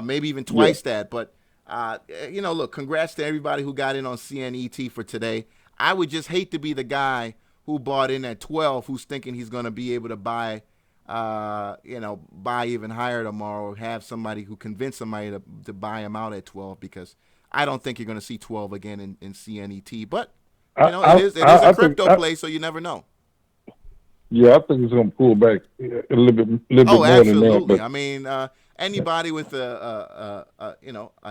Maybe even twice that. But, look, congrats to everybody who got in on CNET for today. I would just hate to be the guy who bought in at 12, who's thinking he's going to be able to buy, buy even higher tomorrow, or have somebody who convince somebody to buy him out at 12, because I don't think you're going to see 12 again in CNET. But it is a crypto play, so you never know. Yeah, I think it's going to pull back a little bit more absolutely. than that. But I mean, anybody with a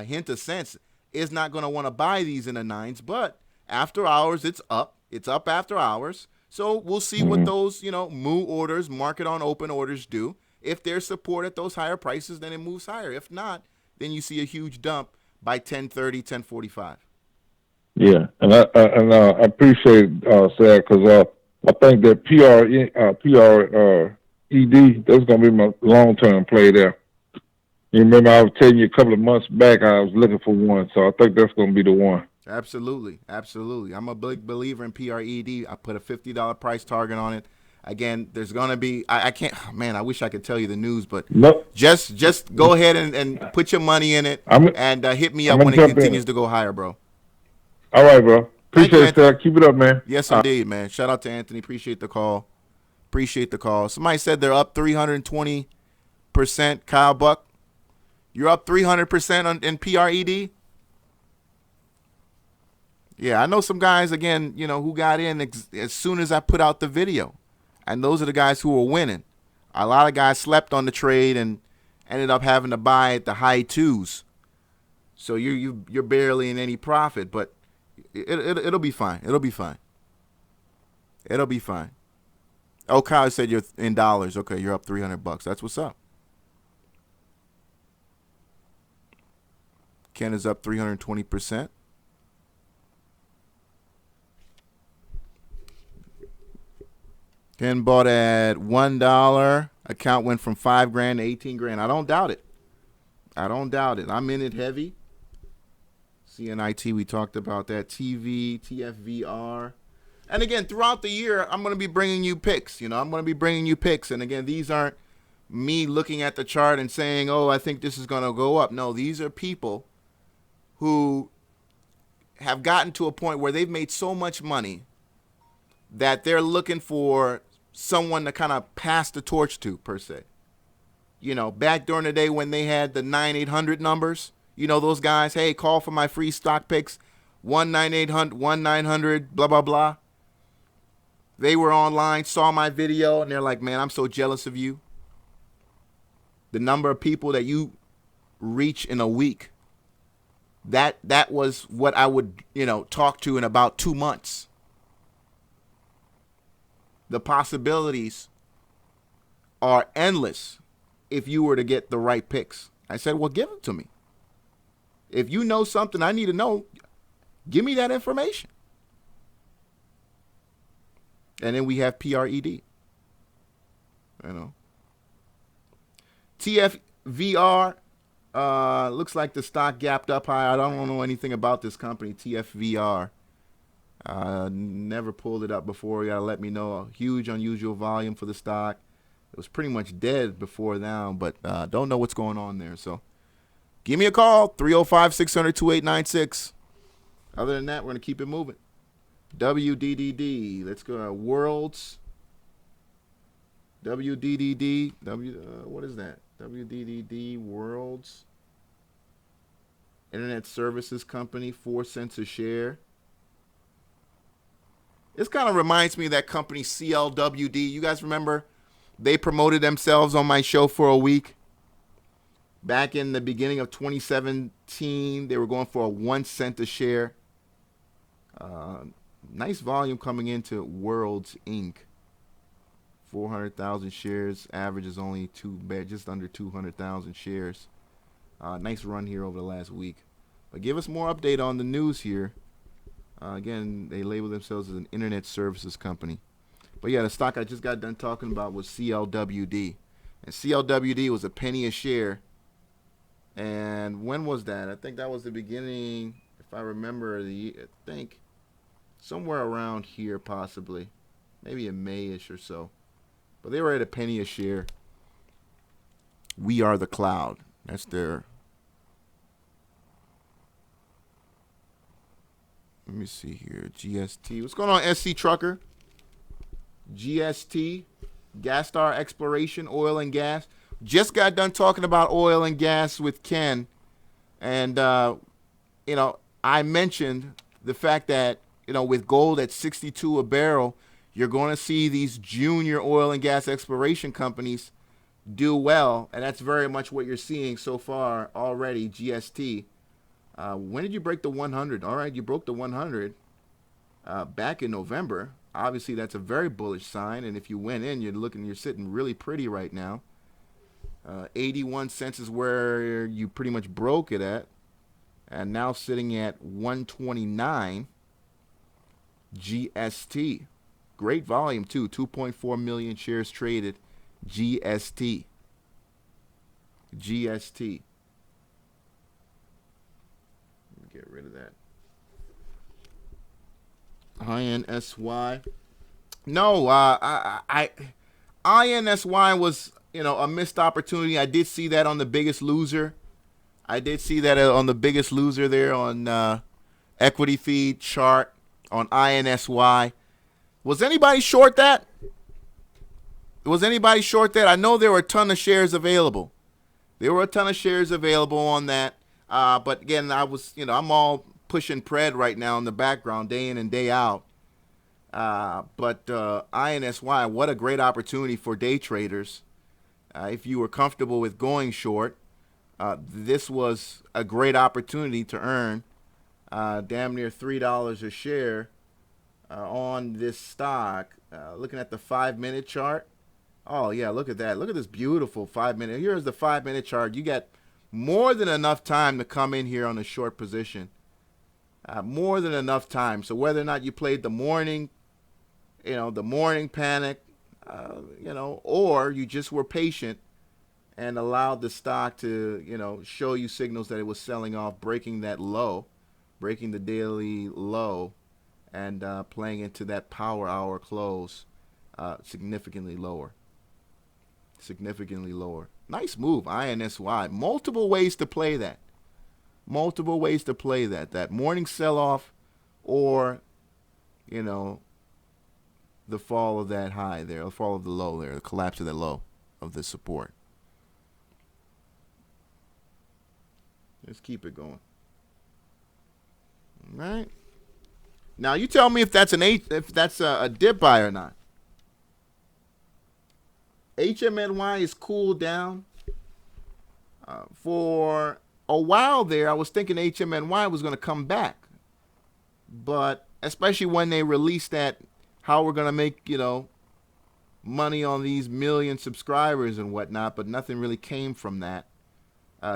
hint of sense is not going to want to buy these in the 9s. But after hours, it's up. It's up after hours. So we'll see what those MOO orders, market on open orders, do. If there's support at those higher prices, then it moves higher. If not, then you see a huge dump by 10:30, 10:45. Yeah, and I appreciate Sarah, because I think that PRED, that's going to be my long-term play there. You remember I was telling you a couple of months back I was looking for one, so I think that's going to be the one. Absolutely. I'm a big believer in PRED. I put a $50 price target on it. Again, there's going to be, I can't, man, I wish I could tell you the news, but nope. just go ahead and put your money in it and hit me up when it continues to go higher, bro. All right, bro. Appreciate that. Keep it up, man. Yes, indeed, man. Shout out to Anthony. Appreciate the call. Somebody said they're up 320%. Kyle Buck, you're up 300% in PRED? Yeah, I know some guys, again, who got in as soon as I put out the video. And those are the guys who were winning. A lot of guys slept on the trade and ended up having to buy at the high 2s. So you're barely in any profit, but it'll be fine. It'll be fine. Oh, Kyle said you're in dollars. Okay, you're up $300. That's what's up. Ken is up 320%. Ken bought at $1. Account went from $5,000 to $18,000. I don't doubt it. I'm in it heavy. CNIT, we talked about that. TV, TFVR. And again, throughout the year, I'm going to be bringing you picks. And again, these aren't me looking at the chart and saying, oh, I think this is going to go up. No, these are people who have gotten to a point where they've made so much money that they're looking for someone to kind of pass the torch to, per se. Back during the day when they had the 9-800 numbers, those guys, hey, call for my free stock picks, 1-900, blah, blah, blah. They were online, saw my video, and they're like, man, I'm so jealous of you. The number of people that you reach in a week, that was what I would, talk to in about 2 months. The possibilities are endless if you were to get the right picks. I said, well, give them to me. If you know something I need to know, give me that information. And then we have PRED. TFVR, looks like the stock gapped up high. I don't know anything about this company, TFVR. Never pulled it up before. You got to let me know. A huge, unusual volume for the stock. It was pretty much dead before now, but don't know what's going on there. So give me a call, 305-600-2896. Other than that, we're going to keep it moving. WDDD. Let's go to Worlds. WDDD. What is that? WDDD Worlds. Internet Services Company, 4 cents a share. This kind of reminds me of that company CLWD. You guys remember they promoted themselves on my show for a week? Back in the beginning of 2017, they were going for a 1 cent a share. Nice volume coming into Worlds Inc. 400,000 shares. Average is only just under 200,000 shares. Nice run here over the last week. But give us more update on the news here. Again, they label themselves as an internet services company. But yeah, the stock I just got done talking about was CLWD. And CLWD was a penny a share. And when was that? I think that was the beginning, if I remember, I think somewhere around here possibly. Maybe in May-ish or so. But they were at a penny a share. We Are the Cloud. That's their Let me see here. GST. What's going on, SC Trucker? GST, Gas Star Exploration, oil and gas. Just got done talking about oil and gas with Ken. And, I mentioned the fact that, with gold at 62 a barrel, you're going to see these junior oil and gas exploration companies do well. And that's very much what you're seeing so far already, GST. When did you break the 100? All right, you broke the 100 back in November. Obviously, that's a very bullish sign. And if you went in, you're sitting really pretty right now. 81 cents is where you pretty much broke it at. And now sitting at 129 GST. Great volume, too. 2.4 million shares traded. GST. GST. Let me get rid of that. INSY. No, INSY was, a missed opportunity. I did see that on the Biggest Loser. I did see that on the Biggest Loser there on Equity Feed chart on INSY. Was anybody short that? I know there were a ton of shares available. On that. But again, I was, I'm all pushing Pred right now in the background, day in and day out. But INSY, what a great opportunity for day traders. If you were comfortable with going short, this was a great opportunity to earn damn near $3 a share on this stock. Looking at the 5-minute chart. Oh, yeah, look at that. Look at this beautiful 5-minute. Here's the 5-minute chart. You got more than enough time to come in here on a short position. More than enough time. So whether or not you played the morning, the morning panic, or you just were patient and allowed the stock to, show you signals that it was selling off, breaking that low, breaking the daily low, and playing into that power hour close significantly lower. Nice move, INSY. Multiple ways to play that. That morning sell-off or, the fall of that high there, the fall of the low there, the collapse of that low of the support. Let's keep it going. All right. Now you tell me if that's a dip buy or not. HMNY is cooled down. For a while there, I was thinking HMNY was going to come back. But especially when they released that, how we're going to make, money on these million subscribers and whatnot, but nothing really came from that.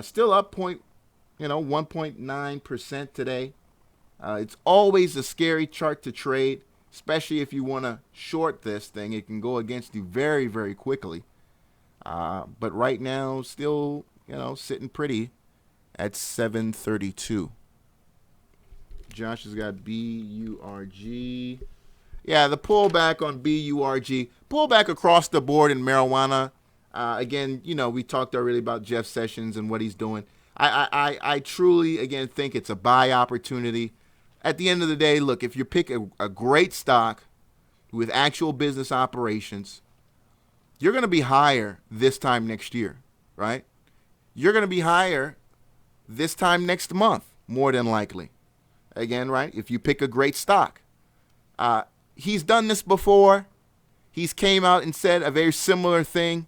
Still up 1.9% today. It's always a scary chart to trade, especially if you want to short this thing. It can go against you very, very quickly. But right now, still, sitting pretty at 732. Josh has got BURG. Yeah, the pullback on BURG. Pullback across the board in marijuana. Again, we talked already about Jeff Sessions and what he's doing. I truly, again, think it's a buy opportunity. At the end of the day, look, if you pick a great stock with actual business operations, you're going to be higher this time next year, right? You're going to be higher this time next month, more than likely. Again, right? If you pick a great stock. He's done this before. He's came out and said a very similar thing.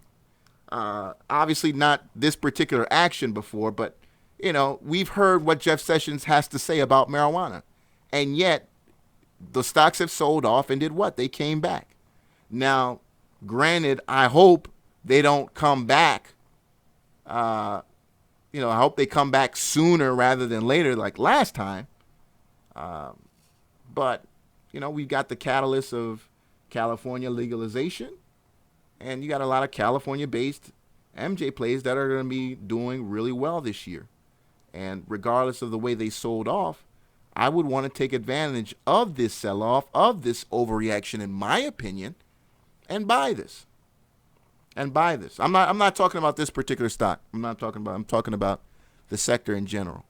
Obviously not this particular action before, but, we've heard what Jeff Sessions has to say about marijuana. And yet, the stocks have sold off and did what? They came back. Now, granted, I hope they don't come back. I hope they come back sooner rather than later like last time. But, we've got the catalyst of California legalization. And you got a lot of California-based MJ plays that are going to be doing really well this year. And regardless of the way they sold off, I would want to take advantage of this sell-off, of this overreaction, in my opinion, and buy this. I'm not talking about this particular stock. I'm talking about the sector in general.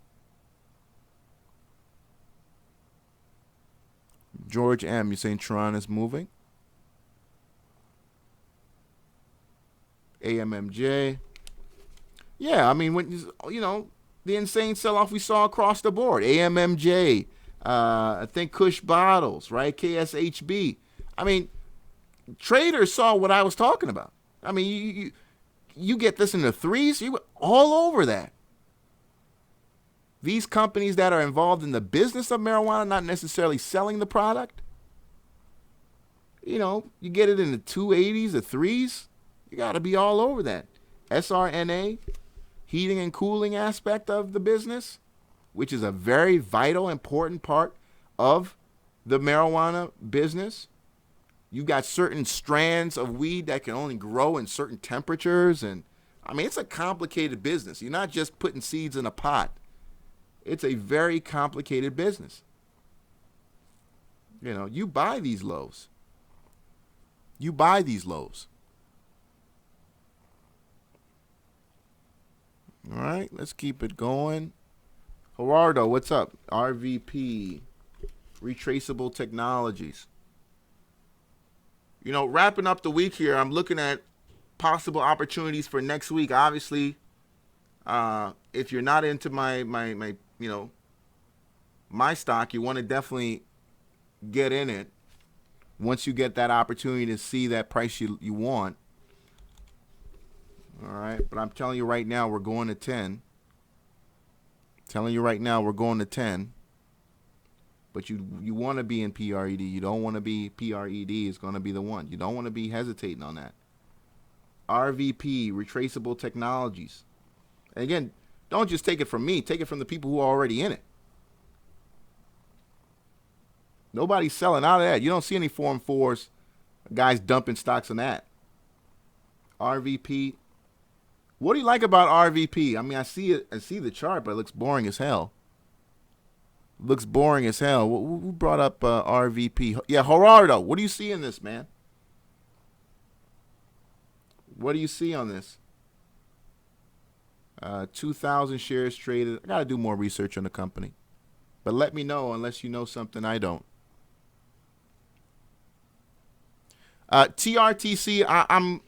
George M., you're saying Tron is moving? AMMJ. Yeah, I mean, when the insane sell-off we saw across the board. AMMJ, I think Kush Bottles, right? KSHB. I mean, traders saw what I was talking about. I mean, you get this in the threes, you all over that. These companies that are involved in the business of marijuana, not necessarily selling the product, you get it in the 280s, the threes. You got to be all over that. SRNA, heating and cooling aspect of the business, which is a very vital, important part of the marijuana business. You got certain strands of weed that can only grow in certain temperatures. And, I mean, it's a complicated business. You're not just putting seeds in a pot. It's a very complicated business. You buy these lows. You buy these lows. All right, let's keep it going. Gerardo, what's up? RVP, Retraceable Technologies. Wrapping up the week here, I'm looking at possible opportunities for next week. Obviously, if you're not into my stock, you want to definitely get in it once you get that opportunity to see that price you want. All right, but I'm telling you right now, we're going to 10. Telling you right now, we're going to 10. But you want to be in PRED. You don't want to be PRED is going to be the one. You don't want to be hesitating on that. RVP, Retraceable Technologies. And again, don't just take it from me. Take it from the people who are already in it. Nobody's selling out of that. You don't see any Form 4s, guys dumping stocks on that. RVP. What do you like about RVP? I mean, I see it. I see the chart, but it looks boring as hell. Looks boring as hell. Who brought up RVP? Yeah, Gerardo. What do you see in this, man? What do you see on this? 2,000 shares traded. I got to do more research on the company. But let me know unless you know something I don't. TRTC,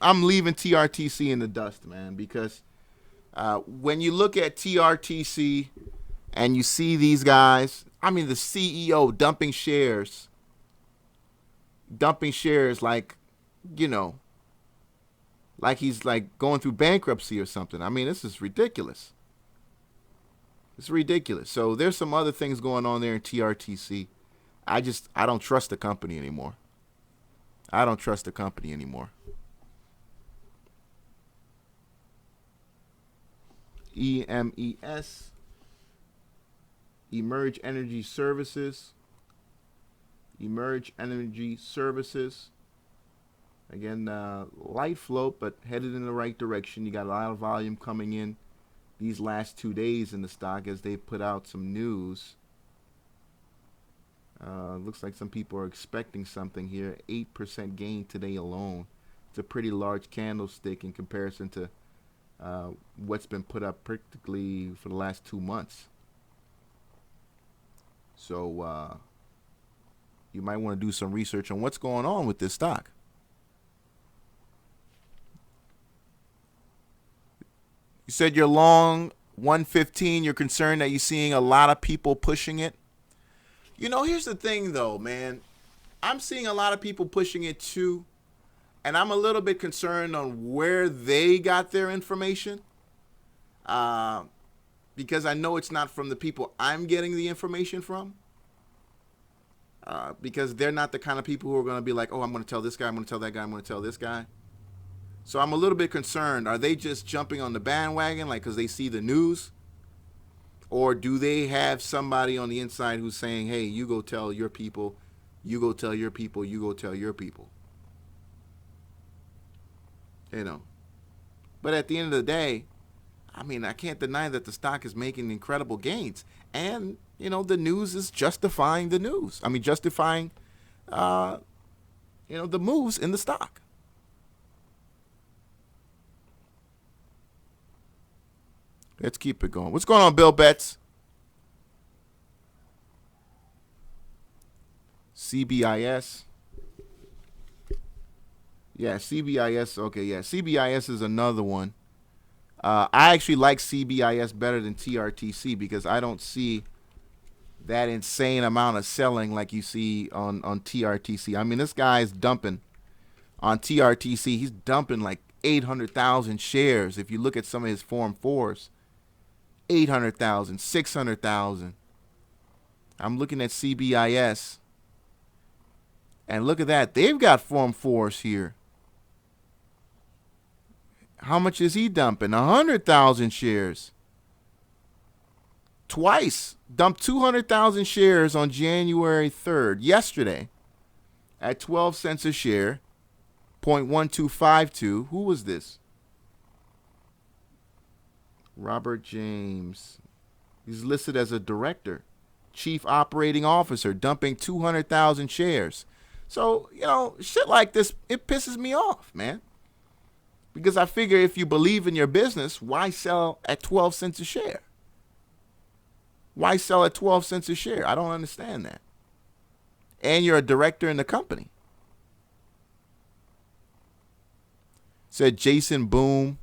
I'm leaving TRTC in the dust, man, because when you look at TRTC and you see these guys, I mean, the CEO dumping shares like, like he's like going through bankruptcy or something. I mean, this is ridiculous. It's ridiculous. So there's some other things going on there in TRTC. I don't trust the company anymore. I don't trust the company anymore. EMES, Emerge Energy Services. Emerge Energy Services. Again, light float, but headed in the right direction. You got a lot of volume coming in these last 2 days in the stock as they put out some news. Looks like some people are expecting something here. 8% gain today alone. It's a pretty large candlestick in comparison to what's been put up practically for the last 2 months. So you might want to do some research on what's going on with this stock. You said you're long 115. You're concerned that you're seeing a lot of people pushing it. Here's the thing, though, man. I'm seeing a lot of people pushing it, too. And I'm a little bit concerned on where they got their information. Because I know it's not from the people I'm getting the information from. Because they're not the kind of people who are going to be like, oh, I'm going to tell this guy, I'm going to tell that guy, I'm going to tell this guy. So I'm a little bit concerned. Are they just jumping on the bandwagon, like, because they see the news? Or do they have somebody on the inside who's saying, hey, you go tell your people, you go tell your people, you go tell your people? But at the end of the day, I mean, I can't deny that the stock is making incredible gains. And, the news is justifying the news. I mean, justifying, the moves in the stock. Let's keep it going. What's going on, Bill Betts? CBIS. Yeah, CBIS. Okay, yeah. CBIS is another one. I actually like CBIS better than TRTC because I don't see that insane amount of selling like you see on TRTC. I mean, this guy's dumping on TRTC. He's dumping like 800,000 shares. If you look at some of his Form 4s, 800,000, 600,000. I'm looking at CBIS. And look at that. They've got Form 4s here. How much is he dumping? 100,000 shares. Twice. Dumped 200,000 shares on January 3rd, yesterday, at 12 cents a share, 0.1252. Who was this? Robert James. He's listed as a director, chief operating officer, dumping 200,000 shares. So, shit like this, it pisses me off, man. Because I figure if you believe in your business, why sell at 12 cents a share? Why sell at 12 cents a share? I don't understand that. And you're a director in the company. Said Jason Boom,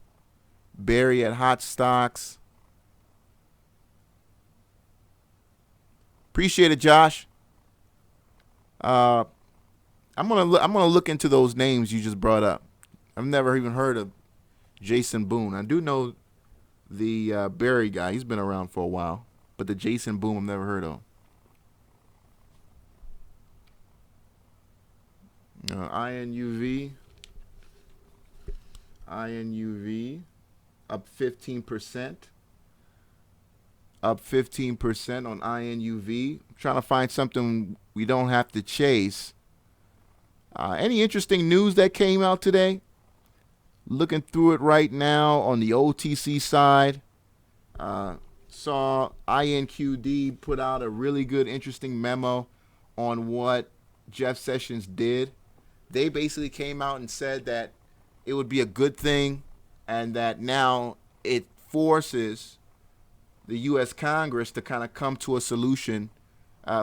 Barry at Hot Stocks. Appreciate it, Josh. I'm gonna look into those names you just brought up. I've never even heard of Jason Boone. I do know the Barry guy. He's been around for a while. But the Jason Boone I've never heard of. INUV. Up 15%. Up 15% on INUV. I'm trying to find something we don't have to chase. Any interesting news that came out today? Looking through it right now on the OTC side. Saw INQD put out a really good, interesting memo on what Jeff Sessions did. They basically came out and said that it would be a good thing and that now it forces the U.S. Congress to kind of come to a solution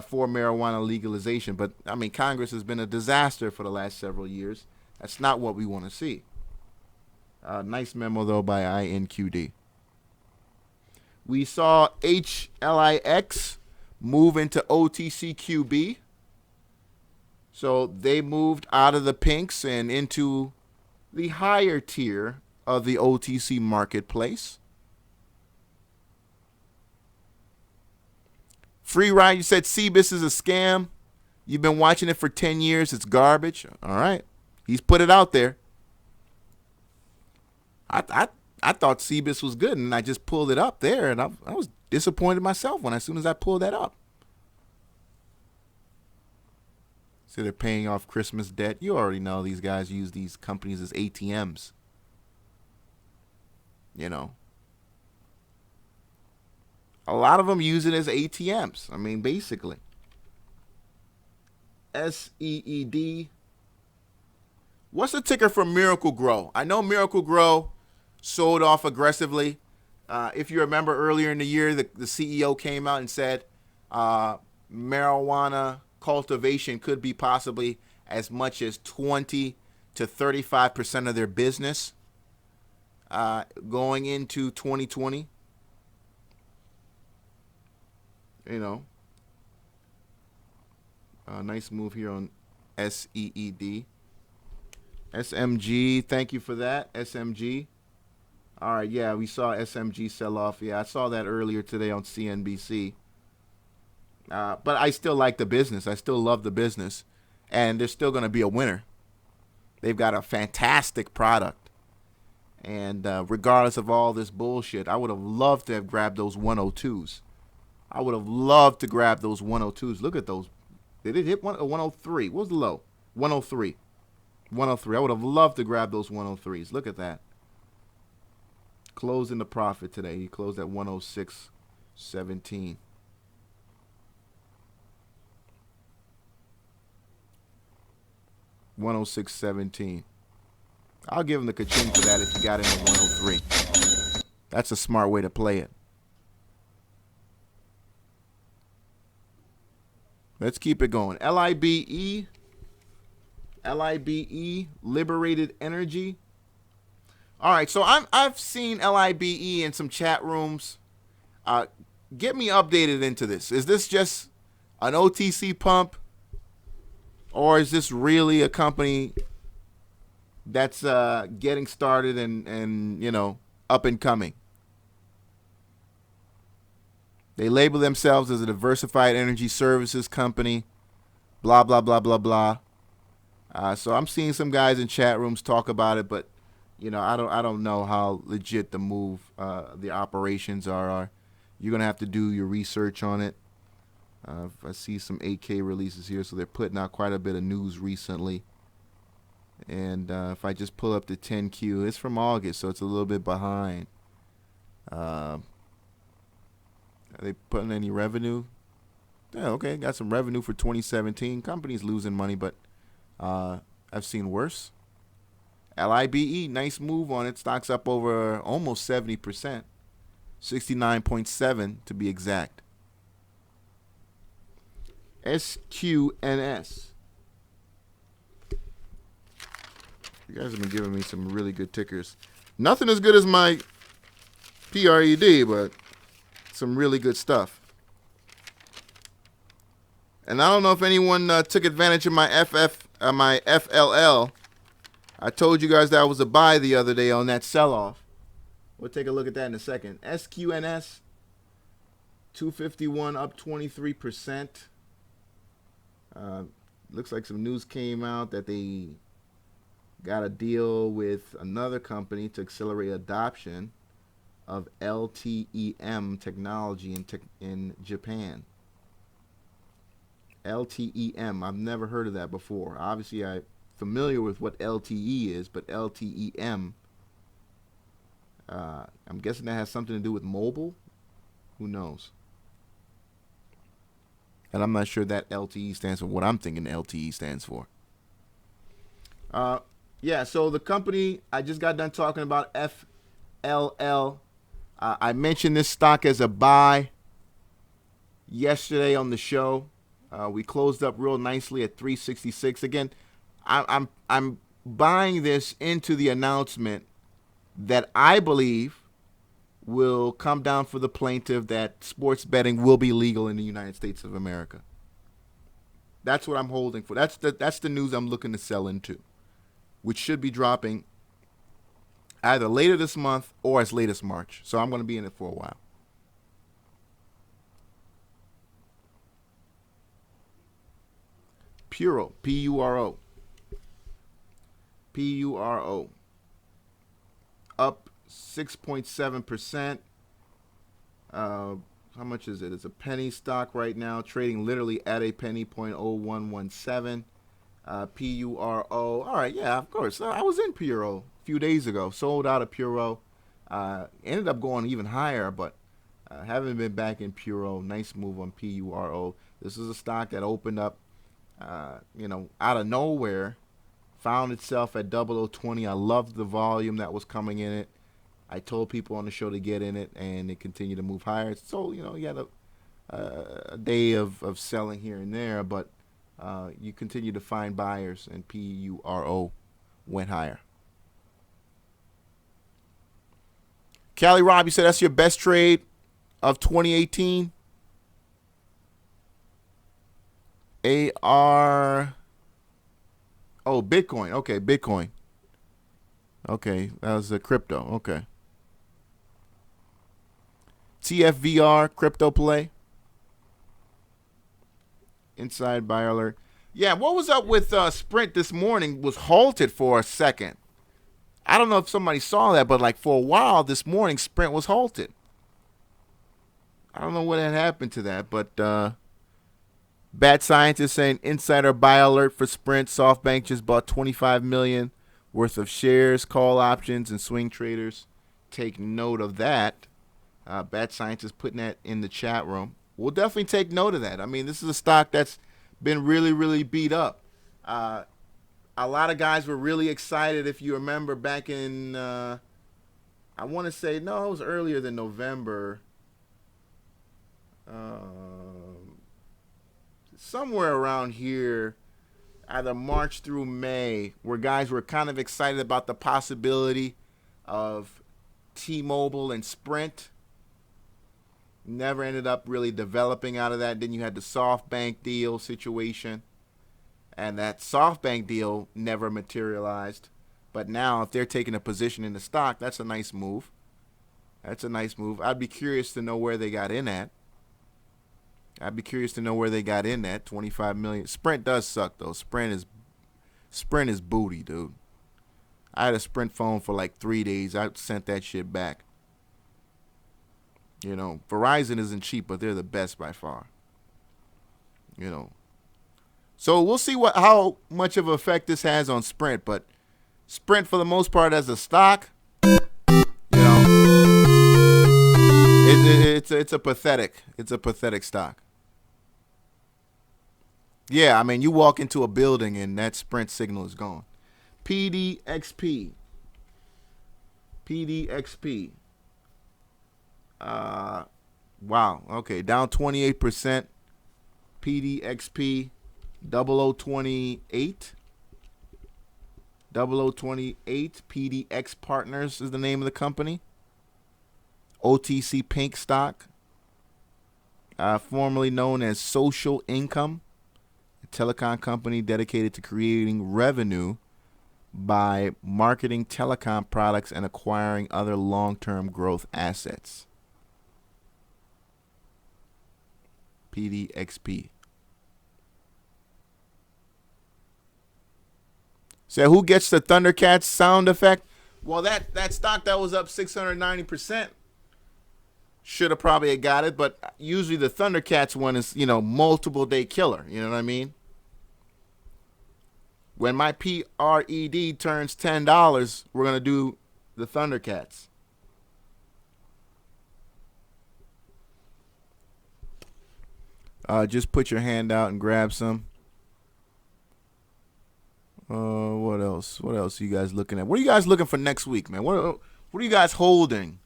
for marijuana legalization. But, I mean, Congress has been a disaster for the last several years. That's not what we want to see. Nice memo, though, by INQD. We saw HLIX move into OTCQB. So they moved out of the pinks and into the higher tier of the OTC marketplace. Free Ride, you said CBIS is a scam. You've been watching it for 10 years. It's garbage. All right. He's put it out there. I thought CBIS was good, and I just pulled it up there, and I was disappointed myself as soon as I pulled that up. So they're paying off Christmas debt. You already know these guys use these companies as ATMs. A lot of them use it as ATMs. I mean, basically. SEED. What's the ticker for Miracle Grow? I know Miracle Grow sold off aggressively. If you remember earlier in the year, the CEO came out and said marijuana cultivation could be possibly as much as 20 to 35% of their business going into 2020. Nice move here on SEED. SMG, thank you for that, SMG. All right, yeah, we saw SMG sell off. Yeah, I saw that earlier today on CNBC. But I still like the business. I still love the business. And they're still going to be a winner. They've got a fantastic product. And regardless of all this bullshit, I would have loved to have grabbed those 102s. I would have loved to grab those 102s. Look at those. Did it hit 103? What was the low? 103. 103. I would have loved to grab those 103s. Look at that. Closed in the profit today. He closed at 106.17. $106.17. I'll give him the ka-ching for that if he got in at 103. That's a smart way to play it. Let's keep it going. LIBE, Liberated Energy. All right, so I've seen LIBE in some chat rooms. Get me updated into this. Is this just an OTC pump, or is this really a company that's getting started and up and coming? They label themselves as a diversified energy services company, blah, blah, blah, blah, blah. So I'm seeing some guys in chat rooms talk about it, but, I don't know how legit the move, the operations are. You're going to have to do your research on it. I see some 8K releases here, so they're putting out quite a bit of news recently. And if I just pull up the 10Q, it's from August, so it's a little bit behind. Are they putting any revenue? Yeah, okay. Got some revenue for 2017. Company's losing money, but I've seen worse. LIBE, nice move on it. Stock's up over almost 70%. 69.7 to be exact. SQNS. You guys have been giving me some really good tickers. Nothing as good as my PRED, but some really good stuff. And I don't know if anyone took advantage of my my FLL. I told you guys that was a buy the other day on that sell-off. We'll take a look at that in a second. SQNS, 251 up 23%. Looks like some news came out that they got a deal with another company to accelerate adoption of LTEM technology in Japan. LTEM, I've never heard of that before. Obviously, I'm familiar with what LTE is, but LTEM, I'm guessing that has something to do with mobile. Who knows? And I'm not sure that LTE stands for what I'm thinking LTE stands for. Yeah, so the company, I just got done talking about FLL. I mentioned this stock as a buy yesterday on the show. We closed up real nicely at 366. Again, I'm buying this into the announcement that I believe will come down for the plaintiff that sports betting will be legal in the United States of America. That's what I'm holding for. That's the news I'm looking to sell into, which should be dropping either later this month or as late as March. So I'm going to be in it for a while. Puro, P-U-R-O. P-U-R-O. Up 6.7%. How much is it? It's a penny stock right now, trading literally at a penny, 0.0117. P-U-R-O. All right, yeah, of course. I was in Puro a few days ago. Sold out of Puro. Ended up going even higher, but haven't been back in Puro. Nice move on P-U-R-O. This is a stock that opened up, out of nowhere, found itself at 0020. I loved the volume that was coming in it. I told people on the show to get in it, and it continued to move higher. So, you had a day of selling here and there, but you continue to find buyers, and Puro went higher. Callie Robb, you said that's your best trade of 2018? AR. Oh, Bitcoin. Okay, Bitcoin. Okay, that was a crypto. Okay. TFVR, crypto play. Inside buyer alert. Yeah, what was up with Sprint this morning was halted for a second. I don't know if somebody saw that, but for a while this morning, Sprint was halted. I don't know what had happened to that, but Bad Scientist saying insider buy alert for Sprint. SoftBank just bought $25 million worth of shares, call options, and swing traders. Take note of that. Bad Scientist putting that in the chat room. We'll definitely take note of that. I mean, this is a stock that's been really, really beat up. A lot of guys were really excited, if you remember, back in, I want to say, no, it was earlier than November. somewhere around here, either March through May, where guys were kind of excited about the possibility of T-Mobile and Sprint. Never ended up really developing out of that. Then you had the SoftBank deal situation, and that SoftBank deal never materialized. But now, if they're taking a position in the stock, that's a nice move. That's a nice move. I'd be curious to know where they got in at. 25 million. Sprint does suck though. Sprint is booty, dude. I had a Sprint phone for like 3 days. I sent that shit back. You know, Verizon isn't cheap, but they're the best by far. You know. So we'll see how much of an effect this has on Sprint, but Sprint for the most part as a stock, you know, it's a pathetic stock. Yeah, I mean, you walk into a building and that Sprint signal is gone. PDXP. Wow. Okay, down 28%. PDXP 0028. 0028. PDX Partners is the name of the company. OTC Pink stock. Formerly known as Social Income. Telecom company dedicated to creating revenue by marketing telecom products and acquiring other long-term growth assets. PDXP. So who gets the Thundercats sound effect? Well, that stock that was up 690% should have probably got it, but usually the Thundercats one is, you know, multiple day killer. You know what I mean? When my PRED turns $10, we're going to do the Thundercats. Just put your hand out and grab some. What else? What else are you guys looking at? What are you guys looking for next week, man? What are you guys holding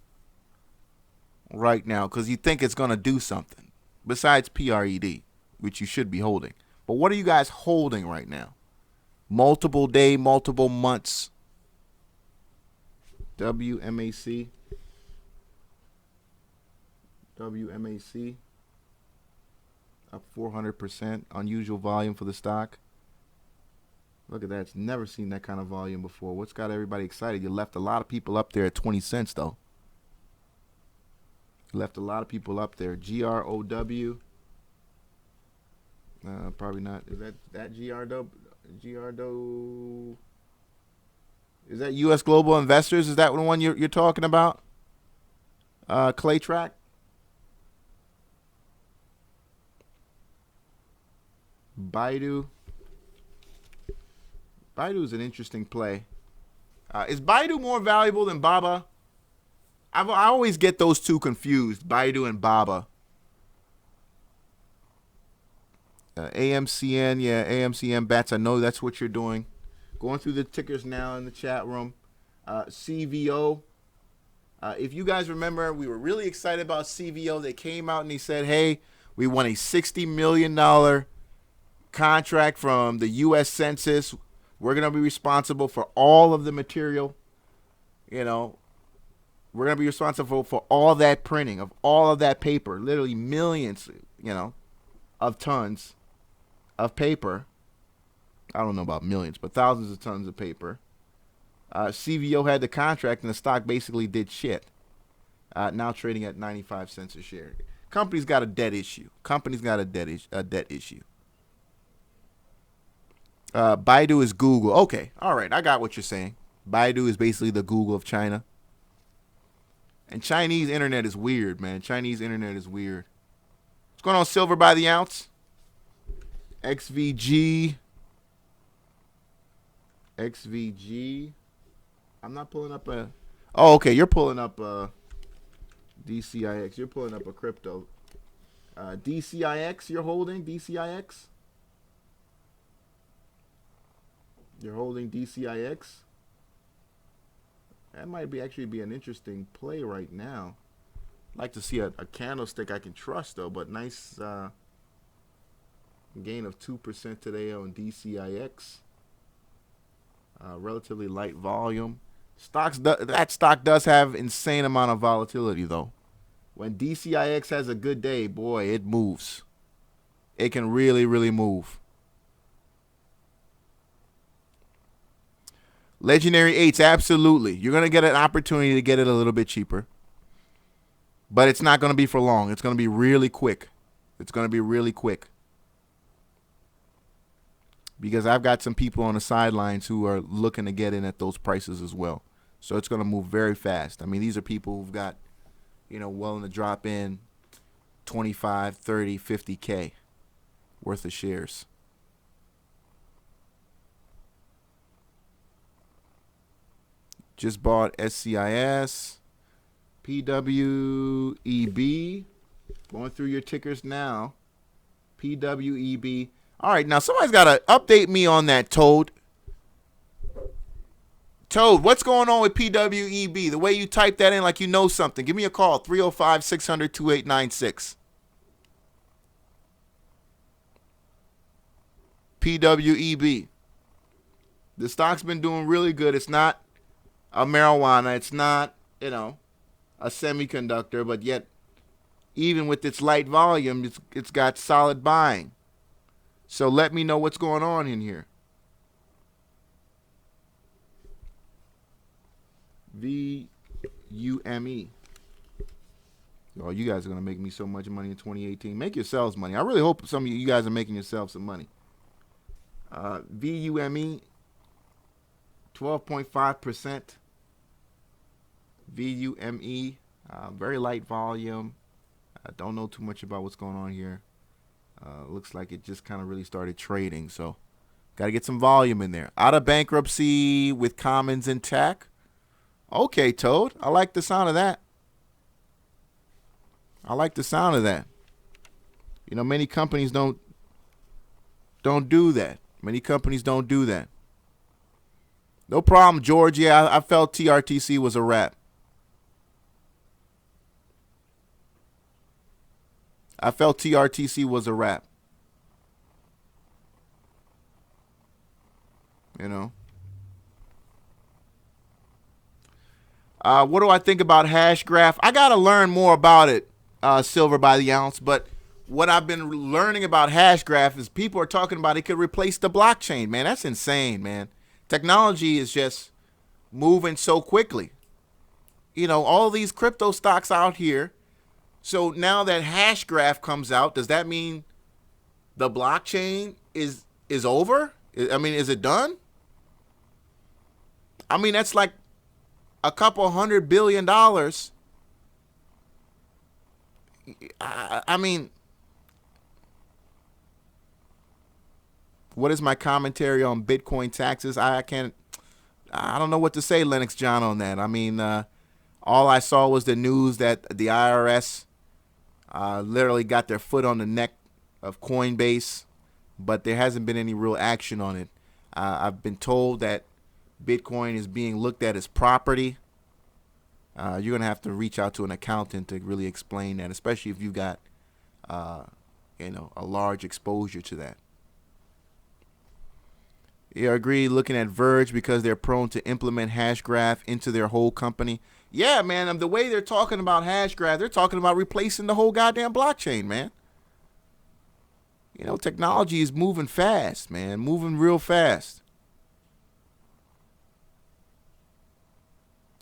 right now? Because you think it's going to do something besides PRED, which you should be holding. But what are you guys holding right now? Multiple day, multiple months. WMAC. Up 400%. Unusual volume for the stock. Look at that. It's never seen that kind of volume before. What's got everybody excited? You left a lot of people up there at 20 cents, though. You left a lot of people up there. GROW. Probably not. Is that GRW? Is that U.S. Global Investors? Is that the one you're talking about? Claytrack? Baidu. Baidu is an interesting play. Is Baidu more valuable than Baba? I always get those two confused, Baidu and Baba. AMCN, yeah, AMCN bets. I know that's what you're doing. Going through the tickers now in the chat room. CVO. If you guys remember, we were really excited about CVO. They came out and they said, hey, we won a $60 million contract from the U.S. Census. We're going to be responsible for all of the material. You know, we're going to be responsible for all that printing of all of that paper, literally millions, you know, of tons of paper. I don't know about millions, but thousands of tons of paper. CVO had the contract and the stock basically did shit. Now trading at 95 cents a share. Company's got a debt issue. A debt issue. Baidu is Google. Okay, all right, I got what you're saying. Baidu is basically the Google of China. And Chinese internet is weird, man. Chinese internet is weird. What's going on, silver by the ounce? XVG. I'm not pulling up a... Oh, okay, you're pulling up DCIX. You're pulling up a crypto. DCIX, you're holding? DCIX? You're holding DCIX? That might actually be an interesting play right now. I'd like to see a candlestick I can trust, though, but nice Gain of 2% today on DCIX. Relatively light volume. That stock does have insane amount of volatility, though. When DCIX has a good day, boy, it moves. It can really, really move. Legendary 8s, absolutely. You're going to get an opportunity to get it a little bit cheaper. But it's not going to be for long. It's going to be really quick. It's going to be really quick. Because I've got some people on the sidelines who are looking to get in at those prices as well. So it's going to move very fast. I mean, these are people who've got, willing to drop in 25, 30, 50K worth of shares. Just bought SCIS, PWEB. Going through your tickers now. PWEB. All right, now somebody's got to update me on that, Toad. Toad, what's going on with PWEB? The way you type that in like you know something. Give me a call, 305-600-2896. PWEB. The stock's been doing really good. It's not a marijuana. It's not, a semiconductor, but yet even with its light volume, it's got solid buying. So let me know what's going on in here. VUME. Oh, you guys are going to make me so much money in 2018. Make yourselves money. I really hope some of you guys are making yourselves some money. VUME, 12.5%. VUME, very light volume. I don't know too much about what's going on here. Looks like it just kind of really started trading, so got to get some volume in there. Out of bankruptcy with Commons intact. Okay, Toad. I like the sound of that. Many companies don't do that. Many companies don't do that. No problem, George. Yeah, I felt TRTC was a wrap. What do I think about hash graph? I got to learn more about it, silver by the ounce. But what I've been learning about hash graph is people are talking about it could replace the blockchain. Man, that's insane, man. Technology is just moving so quickly. All these crypto stocks out here. So now that hash graph comes out, does that mean the blockchain is over? I mean, is it done? I mean, that's like a couple $100 billion. I mean, what is my commentary on Bitcoin taxes? I don't know what to say, Lennox John, on that. I mean, all I saw was the news that the IRS literally got their foot on the neck of Coinbase, but there hasn't been any real action on it. I've been told that Bitcoin is being looked at as property. You're going to have to reach out to an accountant to really explain that, especially if you've got, a large exposure to that. Yeah, I agree. Looking at Verge because they're prone to implement Hashgraph into their whole company. Yeah, man. The way they're talking about Hashgraph, they're talking about replacing the whole goddamn blockchain, man. Technology is moving fast, man. Moving real fast.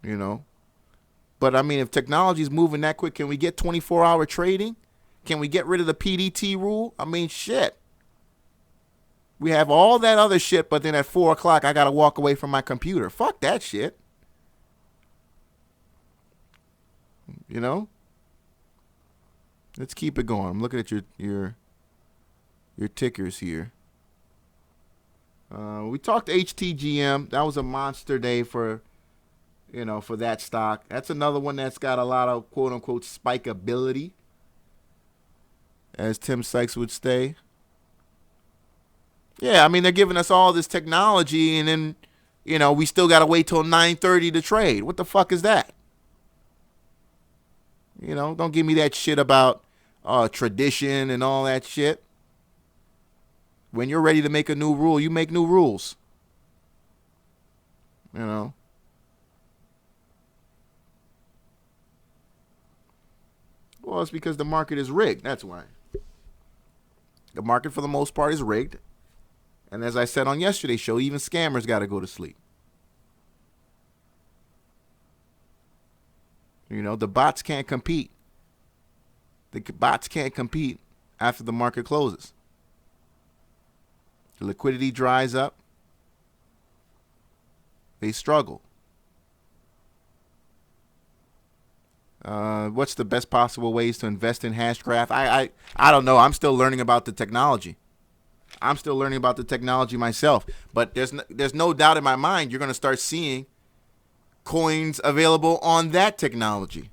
But I mean, if technology is moving that quick, can we get 24-hour trading? Can we get rid of the PDT rule? I mean, shit. We have all that other shit, but then at 4 o'clock, I got to walk away from my computer. Fuck that shit. Let's keep it going. I'm looking at your tickers here. We talked HTGM. That was a monster day for that stock. That's another one that's got a lot of quote-unquote spikeability, as Tim Sykes would say. Yeah, I mean, they're giving us all this technology, and then, we still got to wait till 9:30 to trade. What the fuck is that? Don't give me that shit about tradition and all that shit. When you're ready to make a new rule, you make new rules. You know. Well, it's because the market is rigged. That's why. The market, for the most part, is rigged. And as I said on yesterday's show, even scammers got to go to sleep. You know, the bots can't compete. The bots can't compete after the market closes. The liquidity dries up. They struggle. What's the best possible ways to invest in Hashgraph? I don't know. I'm still learning about the technology. I'm still learning about the technology myself. But there's no doubt in my mind you're going to start seeing coins available on that technology.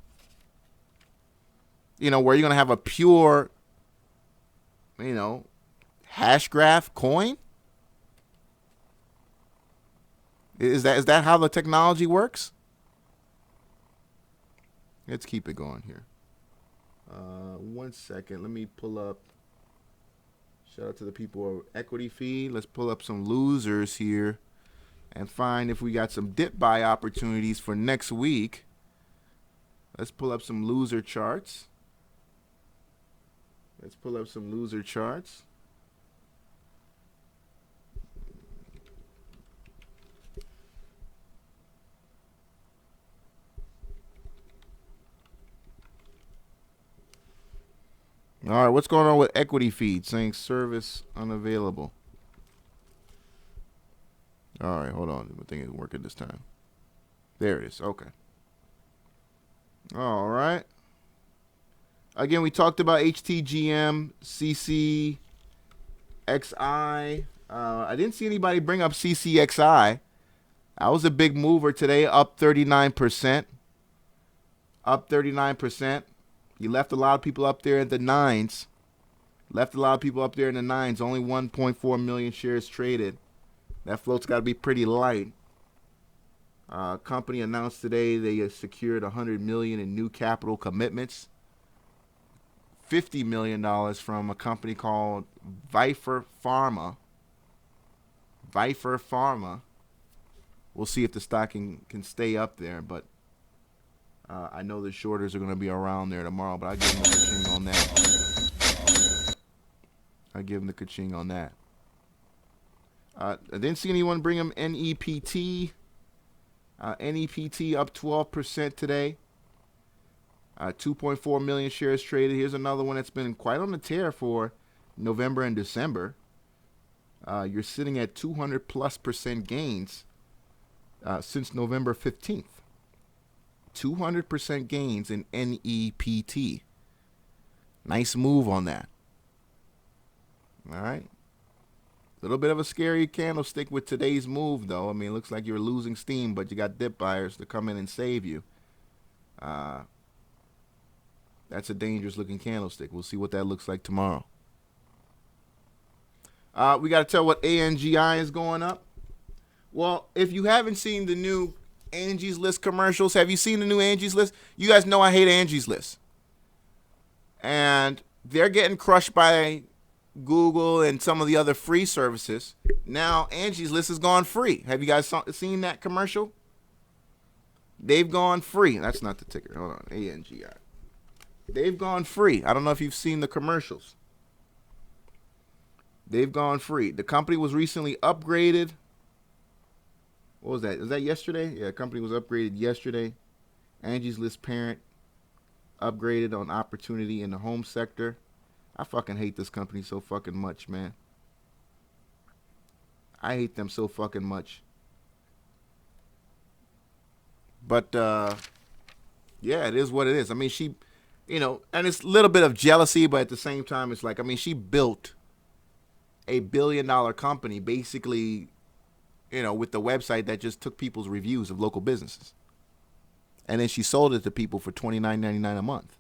You know, where you're going to have a pure, you know, Hashgraph coin? Is that how the technology works? Let's keep it going here. 1 second. Let me pull up. Shout out to the people of Equity Feed. Let's pull up some losers here and find if we got some dip buy opportunities for next week. Let's pull up some loser charts. All right, what's going on with Equity Feed? Saying service unavailable. All right, hold on. I think it's working this time. There it is. Okay. All right. Again, we talked about HTGM, CCXI. I didn't see anybody bring up CCXI. That was a big mover today, up 39%. Up 39%. You left a lot of people up there at the nines. Only 1.4 million shares traded. That float's got to be pretty light. Company announced today they secured $100 million in new capital commitments. $50 million from a company called Vifor Pharma. We'll see if the stock can stay up there, but I know the shorters are going to be around there tomorrow, but I'll give them the ka-ching on that. I didn't see anyone bring them NEPT. NEPT up 12% today. 2.4 million shares traded. Here's another one that's been quite on the tear for November and December. You're sitting at 200+% gains since November 15th. 200% gains in NEPT. Nice move on that. All right. A little bit of a scary candlestick with today's move, though. I mean, it looks like you're losing steam, but you got dip buyers to come in and save you. That's a dangerous looking candlestick. We'll see what that looks like tomorrow. We got to tell what ANGI is going up. Well, if you haven't seen the new Angie's List commercials, have you seen the new Angie's List? You guys know I hate Angie's List. And they're getting crushed by Google and some of the other free services. Now Angie's List has gone free. Have you guys seen that commercial? They've gone free. That's not the ticker. Hold on. ANGI. They've gone free. I don't know if you've seen the commercials. They've gone free. The company was recently upgraded. What was that? Was that yesterday? Yeah, the company was upgraded yesterday. Angie's List parent upgraded on opportunity in the home sector. I fucking hate this company so fucking much, man. I hate them so fucking much. But, yeah, it is what it is. I mean, she, you know, and it's a little bit of jealousy, but at the same time, it's like, I mean, she built a $1 billion company basically, you know, with the website that just took people's reviews of local businesses. And then she sold it to people for $29.99 a month.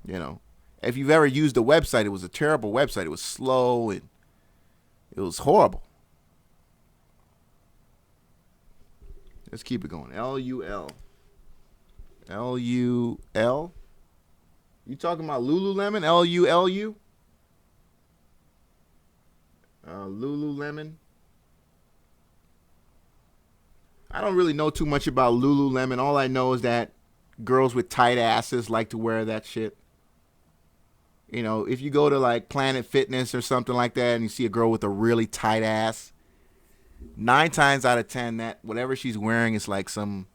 You know, if you've ever used a website, it was a terrible website. It was slow and it was horrible. Let's keep it going. LUL. LUL? You talking about Lululemon? LULU? Lululemon. I don't really know too much about Lululemon. All I know is that girls with tight asses like to wear that shit. You know, if you go to like Planet Fitness or something like that and you see a girl with a really tight ass, 9 times out of 10, that whatever she's wearing is like some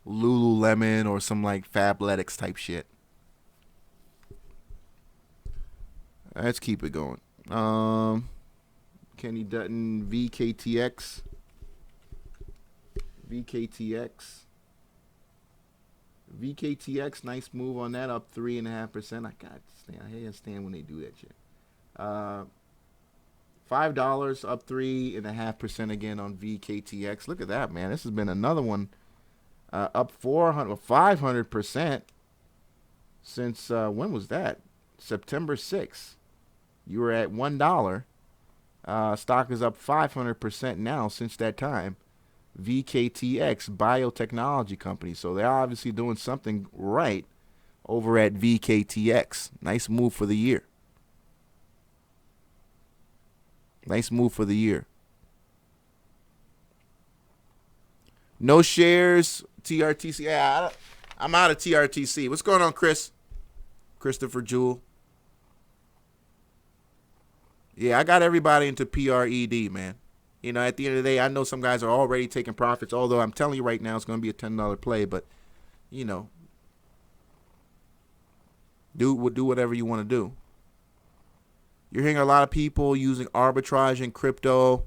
Lululemon or some like Fabletics type shit. Let's keep it going. Kenny Dutton, VKTX. VKTX, nice move on that, up 3.5%. I can't stand when they do that shit. $5, up 3.5% again on VKTX. Look at that, man. This has been another one, up 500% since when was that? September 6th. You were at $1. Stock is up 500% now since that time. VKTX, biotechnology company. So they're obviously doing something right over at VKTX. Nice move for the year. Nice move for the year. No shares, TRTC. Yeah, I'm out of TRTC. What's going on, Chris? Christopher Jewell. Yeah, I got everybody into PRED, man. You know, at the end of the day, I know some guys are already taking profits, although I'm telling you right now it's going to be a $10 play. But, you know, do whatever you want to do. You're hearing a lot of people using arbitrage in crypto.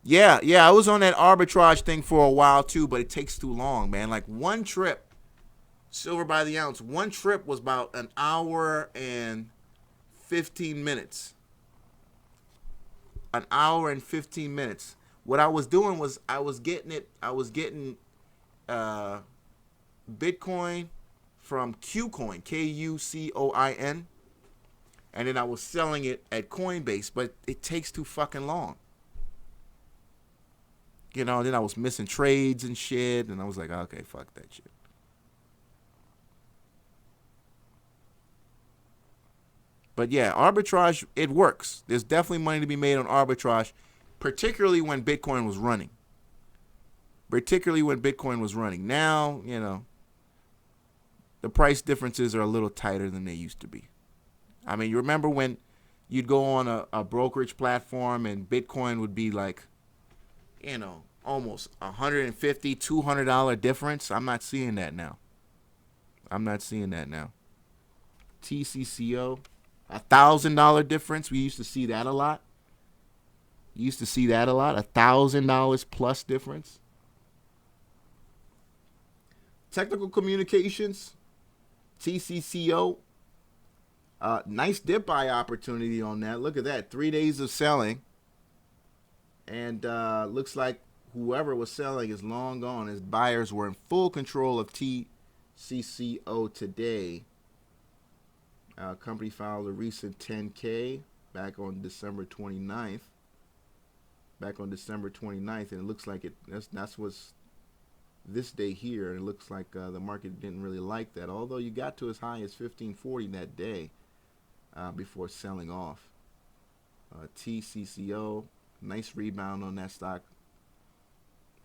Yeah, I was on that arbitrage thing for a while too, but it takes too long, man. Like one trip, silver by the ounce, one trip was about an hour and 15 minutes. An hour and 15 minutes. What I was doing was I was getting Bitcoin from Qcoin, Kucoin, and then I was selling it at Coinbase, but it takes too fucking long. You know, then I was missing trades and shit, and I was like, okay, fuck that shit. But yeah, arbitrage, it works. There's definitely money to be made on arbitrage, particularly when Bitcoin was running. Now, you know, the price differences are a little tighter than they used to be. I mean, you remember when you'd go on a brokerage platform and Bitcoin would be like, you know, almost $150, $200 difference? I'm not seeing that now. TCCO. $1,000 difference. We used to see that a lot. $1,000 plus difference. Technical communications, TCCO. Nice dip buy opportunity on that. Look at that. 3 days of selling. And looks like whoever was selling is long gone. As buyers were in full control of TCCO today. Company filed a recent 10K back on December 29th. And it looks like that's what's this day here. And it looks like the market didn't really like that, although you got to as high as 1540 that day before selling off. TCCO, nice rebound on that stock.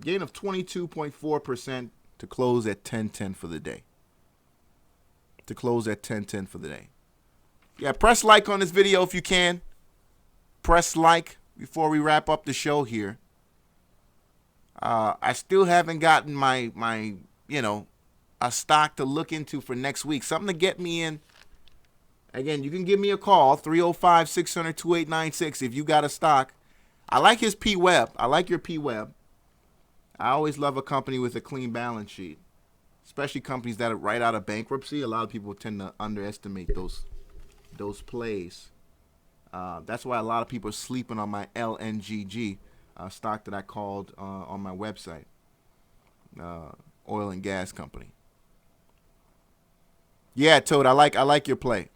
Gain of 22.4% to close at 1010 for the day. Yeah, press like on this video if you can. Press like before we wrap up the show here. I still haven't gotten my a stock to look into for next week. Something to get me in. Again, you can give me a call, 305-600-2896 if you got a stock. I like his P-Web. I like your P-Web. I always love a company with a clean balance sheet, especially companies that are right out of bankruptcy. A lot of people tend to underestimate those plays. That's why a lot of people are sleeping on my LNGG stock that I called on my website, oil and gas company. Yeah, Toad, I like your play.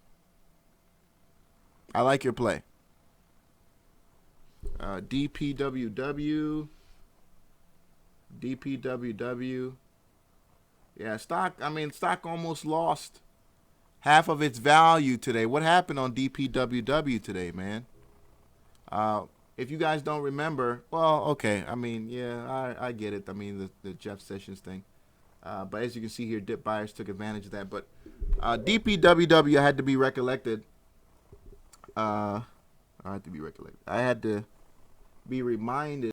DPWW. Yeah, stock almost lost half of its value today. What happened on DPWW today, man? if you guys don't remember, well, okay. I mean, yeah, I get it. I mean, the Jeff Sessions thing. But as you can see here, dip buyers took advantage of that. But DPWW had to be recollected. I had to be recollected. I had to be reminded.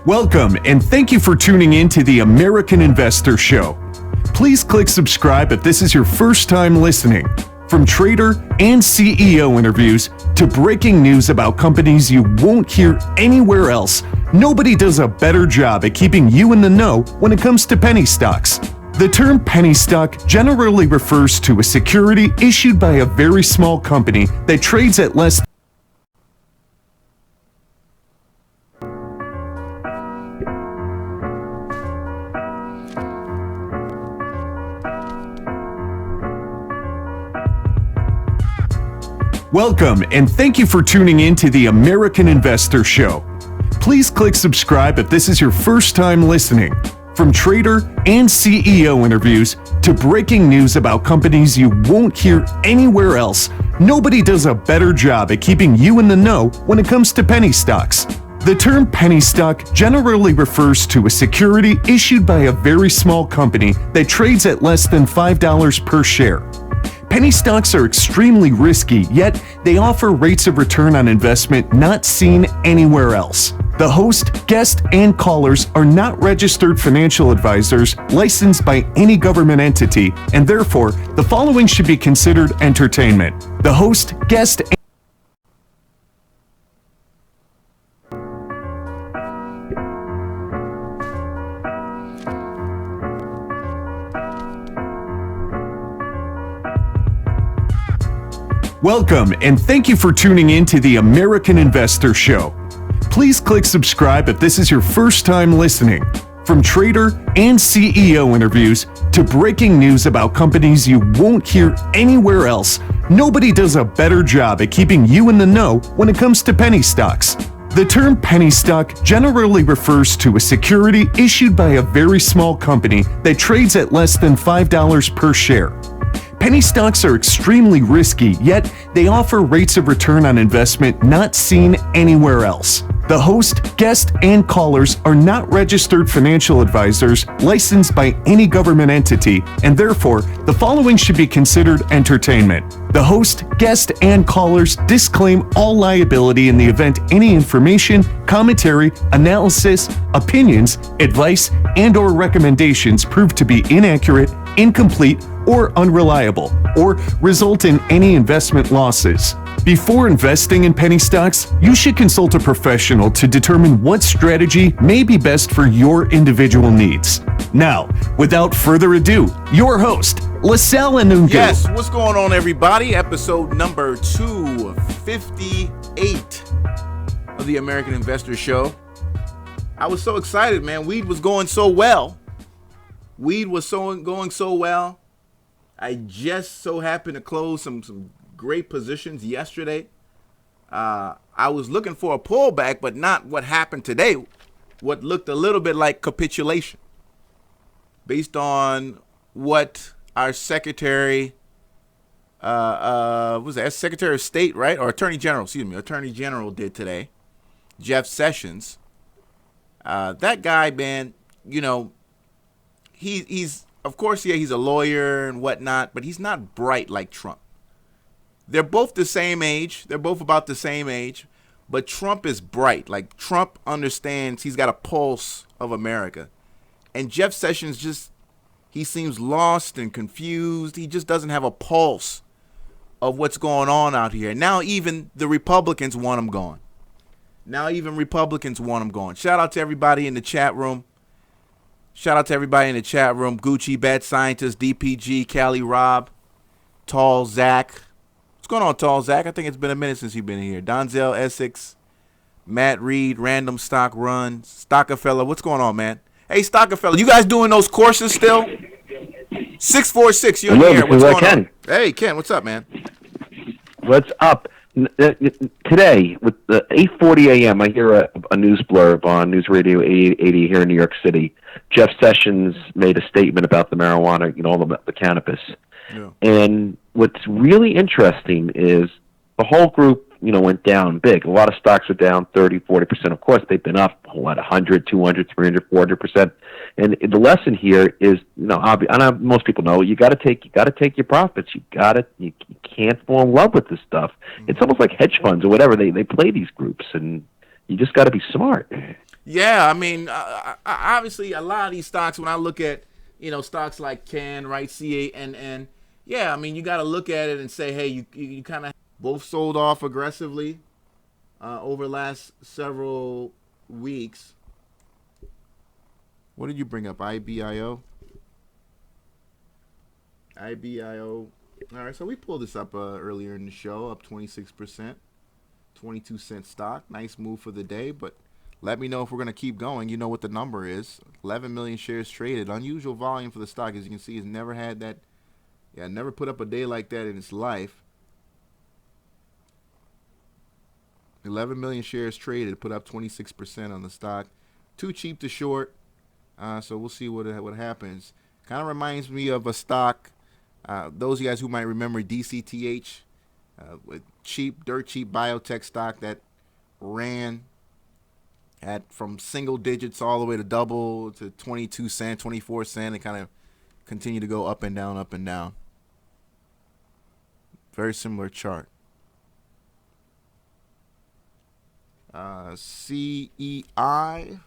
Welcome, and thank you for tuning in to the American Investor Show. Please click subscribe if this is your first time listening. From trader and CEO interviews to breaking news about companies you won't hear anywhere else, nobody does a better job at keeping you in the know when it comes to penny stocks. The term penny stock generally refers to a security issued by a very small company that trades at less. Welcome, and thank you for tuning in to the American Investor Show. Please click subscribe if this is your first time listening. From trader and CEO interviews to breaking news about companies you won't hear anywhere else, nobody does a better job at keeping you in the know when it comes to penny stocks. The term penny stock generally refers to a security issued by a very small company that trades at less than $5 per share. Penny stocks are extremely risky, yet they offer rates of return on investment not seen anywhere else. The host, guest, and callers are not registered financial advisors licensed by any government entity, and therefore, the following should be considered entertainment. The host, guest, Welcome, and thank you for tuning in to the American Investor Show. Please click subscribe if this is your first time listening. From trader and CEO interviews to breaking news about companies you won't hear anywhere else, nobody does a better job at keeping you in the know when it comes to penny stocks. The term penny stock generally refers to a security issued by a very small company that trades at less than $5 per share. Penny stocks are extremely risky, yet they offer rates of return on investment not seen anywhere else. The host, guest, and callers are not registered financial advisors licensed by any government entity, and therefore, the following should be considered entertainment. The host, guest, and callers disclaim all liability in the event any information, commentary, analysis, opinions, advice, and/or recommendations prove to be inaccurate, incomplete, or unreliable, or result in any investment losses. Before investing in penny stocks, you should consult a professional to determine what strategy may be best for your individual needs. Now, without further ado, your host, LaSalle Anungu. Yes, what's going on, everybody? Episode number 258 of the American Investor Show. I was so excited, man. Weed was going so well. Going so well. I just so happened to close some great positions yesterday. I was looking for a pullback, but not what happened today. What looked a little bit like capitulation, based on what our Secretary, was that Secretary of State, right, or Attorney General? Attorney General did today. Jeff Sessions. That guy, man. You know, he's of course, yeah, he's a lawyer and whatnot, but he's not bright like Trump. They're both the same age. They're both about the same age. But Trump is bright. Like, Trump understands, he's got a pulse of America. And Jeff Sessions he seems lost and confused. He just doesn't have a pulse of what's going on out here. Now even the Republicans want him gone. Shout out to everybody in the chat room. Gucci, Bad Scientist, DPG, Cali Rob, Tall Zach. What's going on, Tall Zach? I think it's been a minute since you've been here. Donzel Essex, Matt Reed, Random Stock Run, Stockerfella. What's going on, man? Hey, Stockerfella, you guys doing those courses still? 646, you're in here. What's going on? Hey, Ken, what's up, man? What's up? Today, with the 8:40 a.m., I hear a news blurb on News Radio 80 here in New York City. Jeff Sessions made a statement about the marijuana, all the cannabis. Yeah. And what's really interesting is the whole group, went down big. A lot of stocks are down 30, 40%. Of course, they've been up, 100, 200, 300, 400%. And the lesson here is, most people know, you got to take your profits. You can't fall in love with this stuff. It's almost like hedge funds or whatever. They play these groups, and you just got to be smart. Yeah, I mean, obviously, a lot of these stocks, when I look at, stocks like CAN, right, CA, and yeah, I mean, you got to look at it and say, hey, you kind of both sold off aggressively over the last several weeks. What did you bring up? IBIO? IBIO. All right, so we pulled this up earlier in the show, up 26%, 22-cent stock. Nice move for the day, but let me know if we're going to keep going. You know what the number is. 11 million shares traded. Unusual volume for the stock. As you can see, it's never had that. Yeah, never put up a day like that in its life. 11 million shares traded, put up 26% on the stock. Too cheap to short, so we'll see what happens. Kind of reminds me of a stock, those of you guys who might remember DCTH, with dirt cheap biotech stock that ran from single digits all the way to double to 22 cent, 24 cent, and kind of continue to go up and down, up and down. Very similar chart. CEI,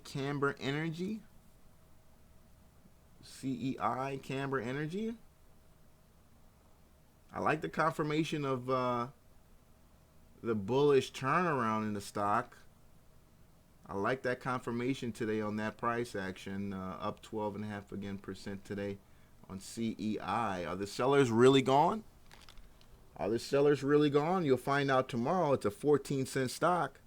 Camber Energy. CEI, Camber Energy. I like the confirmation of the bullish turnaround in the stock. I like that confirmation today on that price action, up 12.5% again today on CEI. Are the sellers really gone? Are the sellers really gone? You'll find out tomorrow. It's a 14-cent stock.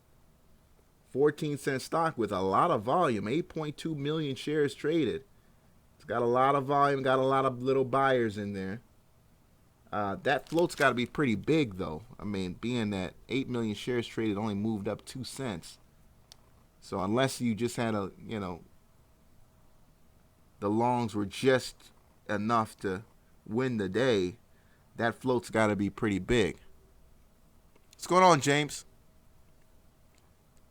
14-cent stock with a lot of volume. 8.2 million shares traded. It's got a lot of volume, got a lot of little buyers in there. That float's got to be pretty big, though. I mean, being that 8 million shares traded only moved up 2 cents. So unless you just had the longs were just enough to win the day, that float's got to be pretty big. What's going on, James?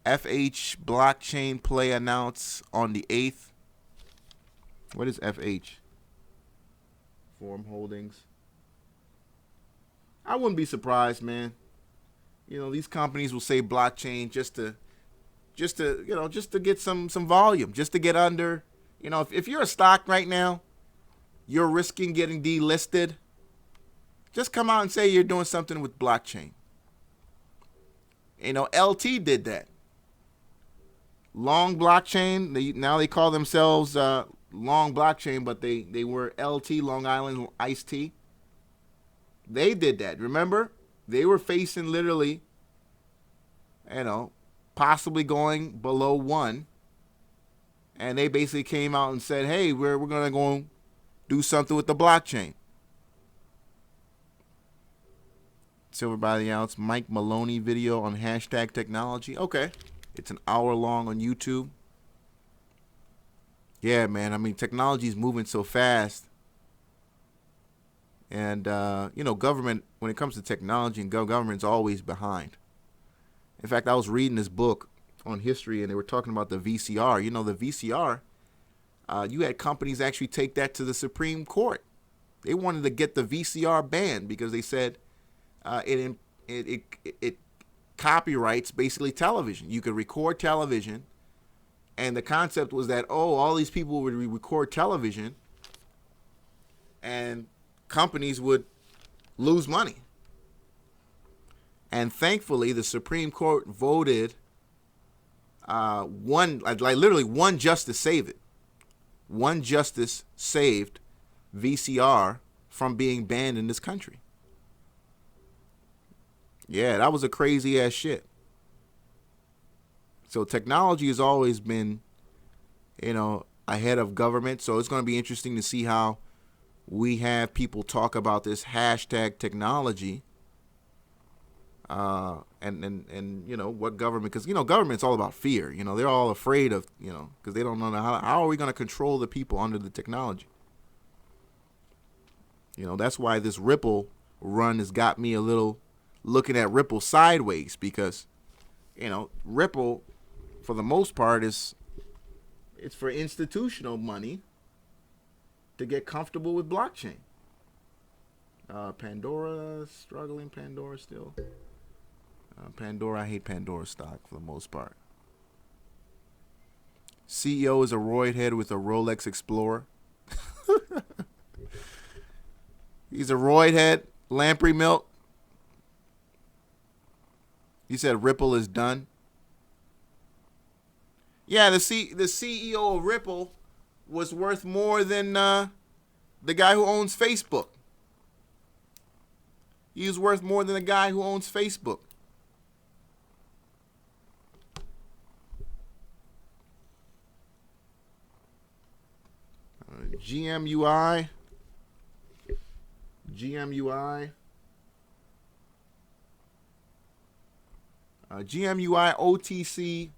FH blockchain play announced on the 8th. What is FH? Forum Holdings. I wouldn't be surprised, man. These companies will say blockchain just to get some volume, just to get under. If you're a stock right now, you're risking getting delisted. Just come out and say you're doing something with blockchain. LT did that. Long blockchain. Now they call themselves Long Blockchain, but they were LT, Long Island Iced Tea. They did that. Remember? They were facing literally, possibly going below 1. And they basically came out and said, hey, we're going to go do something with the blockchain. Silver by the ounce, Mike Maloney video on hashtag technology. Okay. It's an hour long on YouTube. Yeah, man. I mean, technology is moving so fast. And, government, when it comes to technology, and government's always behind. In fact, I was reading this book on history, and they were talking about the VCR. The VCR, you had companies actually take that to the Supreme Court. They wanted to get the VCR banned because they said it copyrights basically television. You could record television, and the concept was that, all these people would record television, and companies would lose money. And thankfully, the Supreme Court voted literally one justice saved it. One justice saved VCR from being banned in this country. Yeah, that was a crazy ass shit. So technology has always been, ahead of government. So it's going to be interesting to see how we have people talk about this hashtag technology, and you know what government, because you know government's all about fear. You know, they're all afraid of, you know, because they don't know how are we going to control the people under the technology. You know, that's why this Ripple run has got me a little looking at Ripple sideways, because you know Ripple, for the most part, it's for institutional money to get comfortable with blockchain. Pandora struggling. Pandora still. Pandora, I hate Pandora stock for the most part. CEO is a roid head with a Rolex Explorer. He's a roid head. Lamprey milk. He said Ripple is done. Yeah, the CEO of Ripple was worth more than the guy who owns Facebook. He was worth more than the guy who owns Facebook. GMUI. GMUI OTC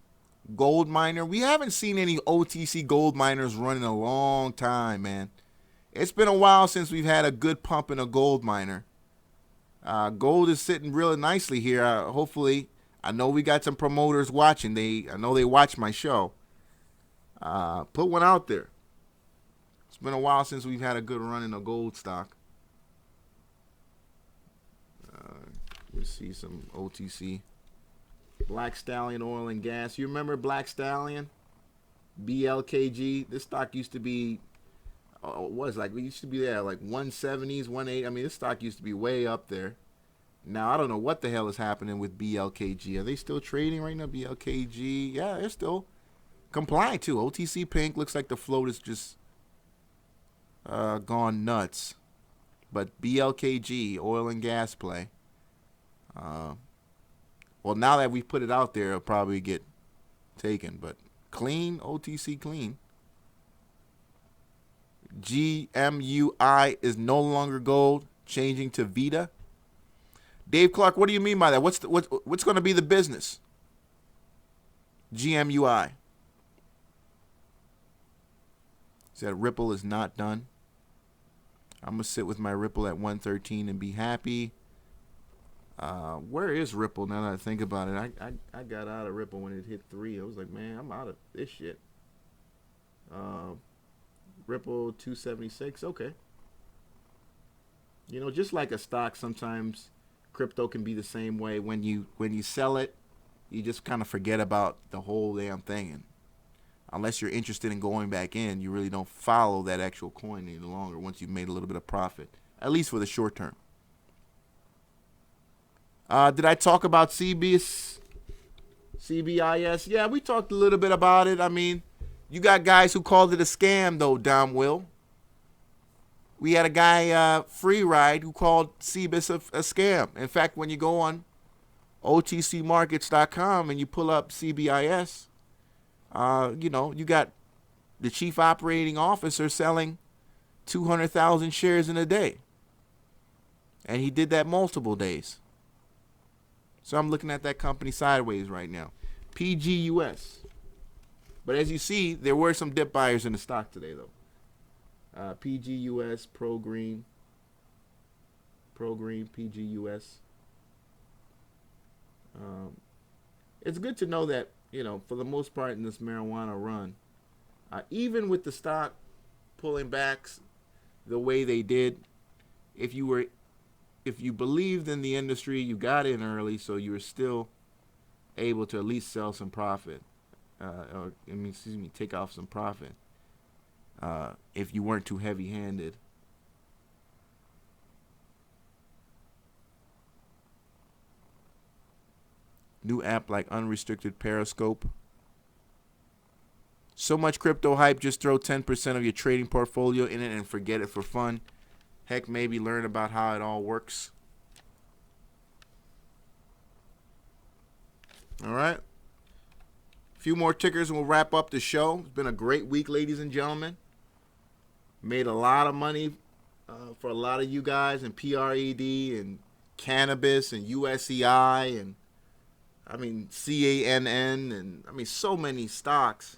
gold miner. We haven't seen any OTC gold miners run in a long time, man. It's been a while since we've had a good pump in a gold miner. Gold is sitting really nicely here. Hopefully, I know we got some promoters watching. I know they watch my show. Put one out there. It's been a while since we've had a good run in a gold stock. We see some OTC. Black Stallion Oil and Gas. You remember Black Stallion? BLKG. This stock used to be, we used to be there like 170s, 180. I mean, this stock used to be way up there. Now, I don't know what the hell is happening with BLKG. Are they still trading right now? BLKG. Yeah, they're still compliant too. OTC Pink. Looks like the float is just gone nuts. But BLKG, oil and gas play. Well, now that we put it out there, it'll probably get taken. But clean, OTC clean. GMUI is no longer gold, changing to Vita. Dave Clark, what do you mean by that? What's going to be the business? GMUI. Said Ripple is not done. I'm going to sit with my Ripple at 113 and be happy. Where is Ripple now that I think about it? I got out of Ripple when it hit 3. I was like, man, I'm out of this shit. Ripple 276. Okay. You know, just like a stock, sometimes crypto can be the same way. When you sell it, you just kind of forget about the whole damn thing. And unless you're interested in going back in, you really don't follow that actual coin any longer once you've made a little bit of profit, at least for the short term. Did I talk about CBIS? Yeah, we talked a little bit about it. I mean, you got guys who called it a scam, though, Dom Will. We had a guy, Free Ride, who called CBIS a scam. In fact, when you go on OTCmarkets.com and you pull up CBIS, you know, you got the chief operating officer selling 200,000 shares in a day. And he did that multiple days. So I'm looking at that company sideways right now. PGUS. But as you see, there were some dip buyers in the stock today, though. PGUS, Pro Green, PGUS. It's good to know that, you know, for the most part in this marijuana run, even with the stock pulling back the way they did, if you believed in the industry, you got in early, so you were still able to at least sell some profit. Take off some profit. If you weren't too heavy-handed. New app like Unrestricted Periscope. So much crypto hype, just throw 10% of your trading portfolio in it and forget it for fun. Heck, maybe learn about how it all works. All right. A few more tickers and we'll wrap up the show. It's been a great week, ladies and gentlemen. Made a lot of money for a lot of you guys, and PRED and cannabis and USEI and I mean CANN and I mean so many stocks.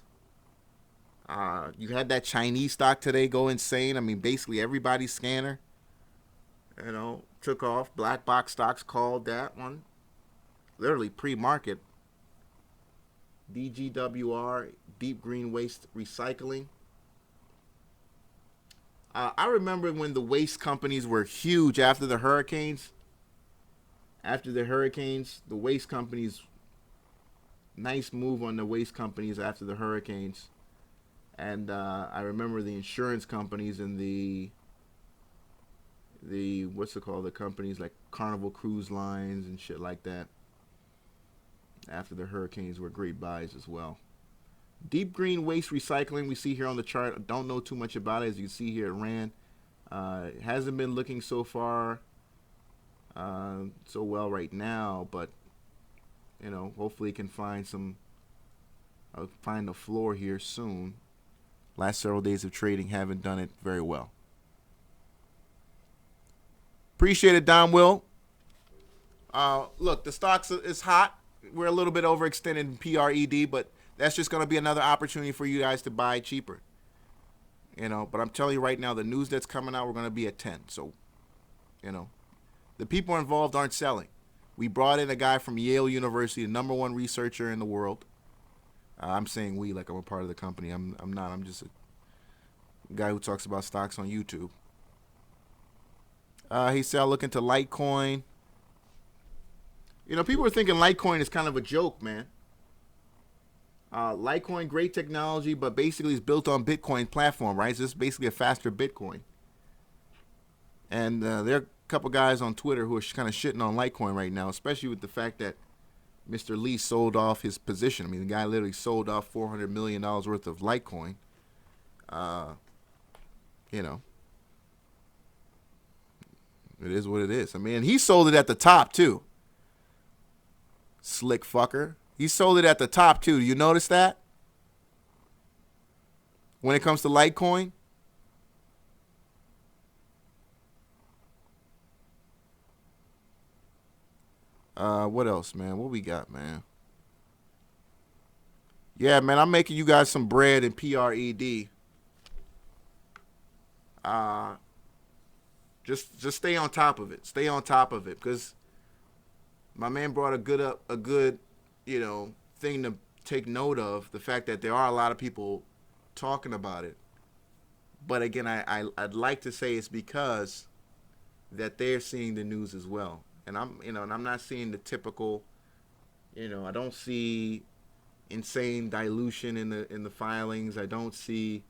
You had that Chinese stock today go insane. I mean basically everybody's scanner, took off. Black box stocks called that one literally pre-market. DGWR, Deep Green Waste Recycling. I remember when the waste companies were huge after the hurricanes. The waste companies, nice move on the waste companies after the hurricanes. And I remember the insurance companies and the what's it called? The companies like Carnival Cruise Lines and shit like that. After the hurricanes were great buys as well. Deep Green Waste Recycling, we see here on the chart. I don't know too much about it. As you can see here, it ran. It hasn't been looking so far so well right now, but hopefully it can find find the floor here soon. Last several days of trading haven't done it very well. Appreciate it, Don Will. Look, the stocks is hot. We're a little bit overextended in PRED, but that's just going to be another opportunity for you guys to buy cheaper. But I'm telling you right now, the news that's coming out, we're going to be at 10. So, the people involved aren't selling. We brought in a guy from Yale University, the #1 researcher in the world. I'm saying we like I'm a part of the company. I'm not. I'm just a guy who talks about stocks on YouTube. He said, I'll look into Litecoin. People are thinking Litecoin is kind of a joke, man. Litecoin, great technology, but basically it's built on Bitcoin platform, right? So it's basically a faster Bitcoin. And there are a couple guys on Twitter who are kind of shitting on Litecoin right now, especially with the fact that Mr. Lee sold off his position. I mean, the guy literally sold off $400 million worth of Litecoin. It is what it is. I mean, he sold it at the top, too. Slick fucker. He sold it at the top, too. Do you notice that? When it comes to Litecoin? What else, man? What we got, man? Yeah, man, I'm making you guys some bread in PRED. Just stay on top of it. Stay on top of it, because my man brought a good thing to take note of, the fact that there are a lot of people talking about it. But again, I'd like to say it's because that they're seeing the news as well. And I'm not seeing the typical, I don't see insane dilution in the filings. I don't see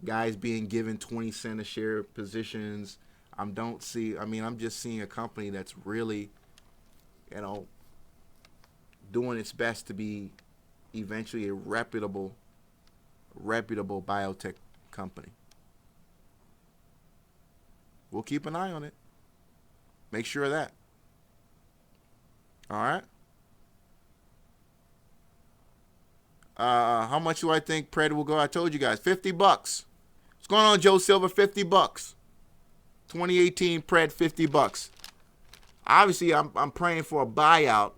guys being given 20 cent a share positions. I'm just seeing a company that's really, doing its best to be eventually a reputable biotech company. We'll keep an eye on it. Make sure of that. All right. How much do I think Pred will go? I told you guys, $50. What's going on, Joe Silver? $50. 2018 Pred, $50. Obviously, I'm praying for a buyout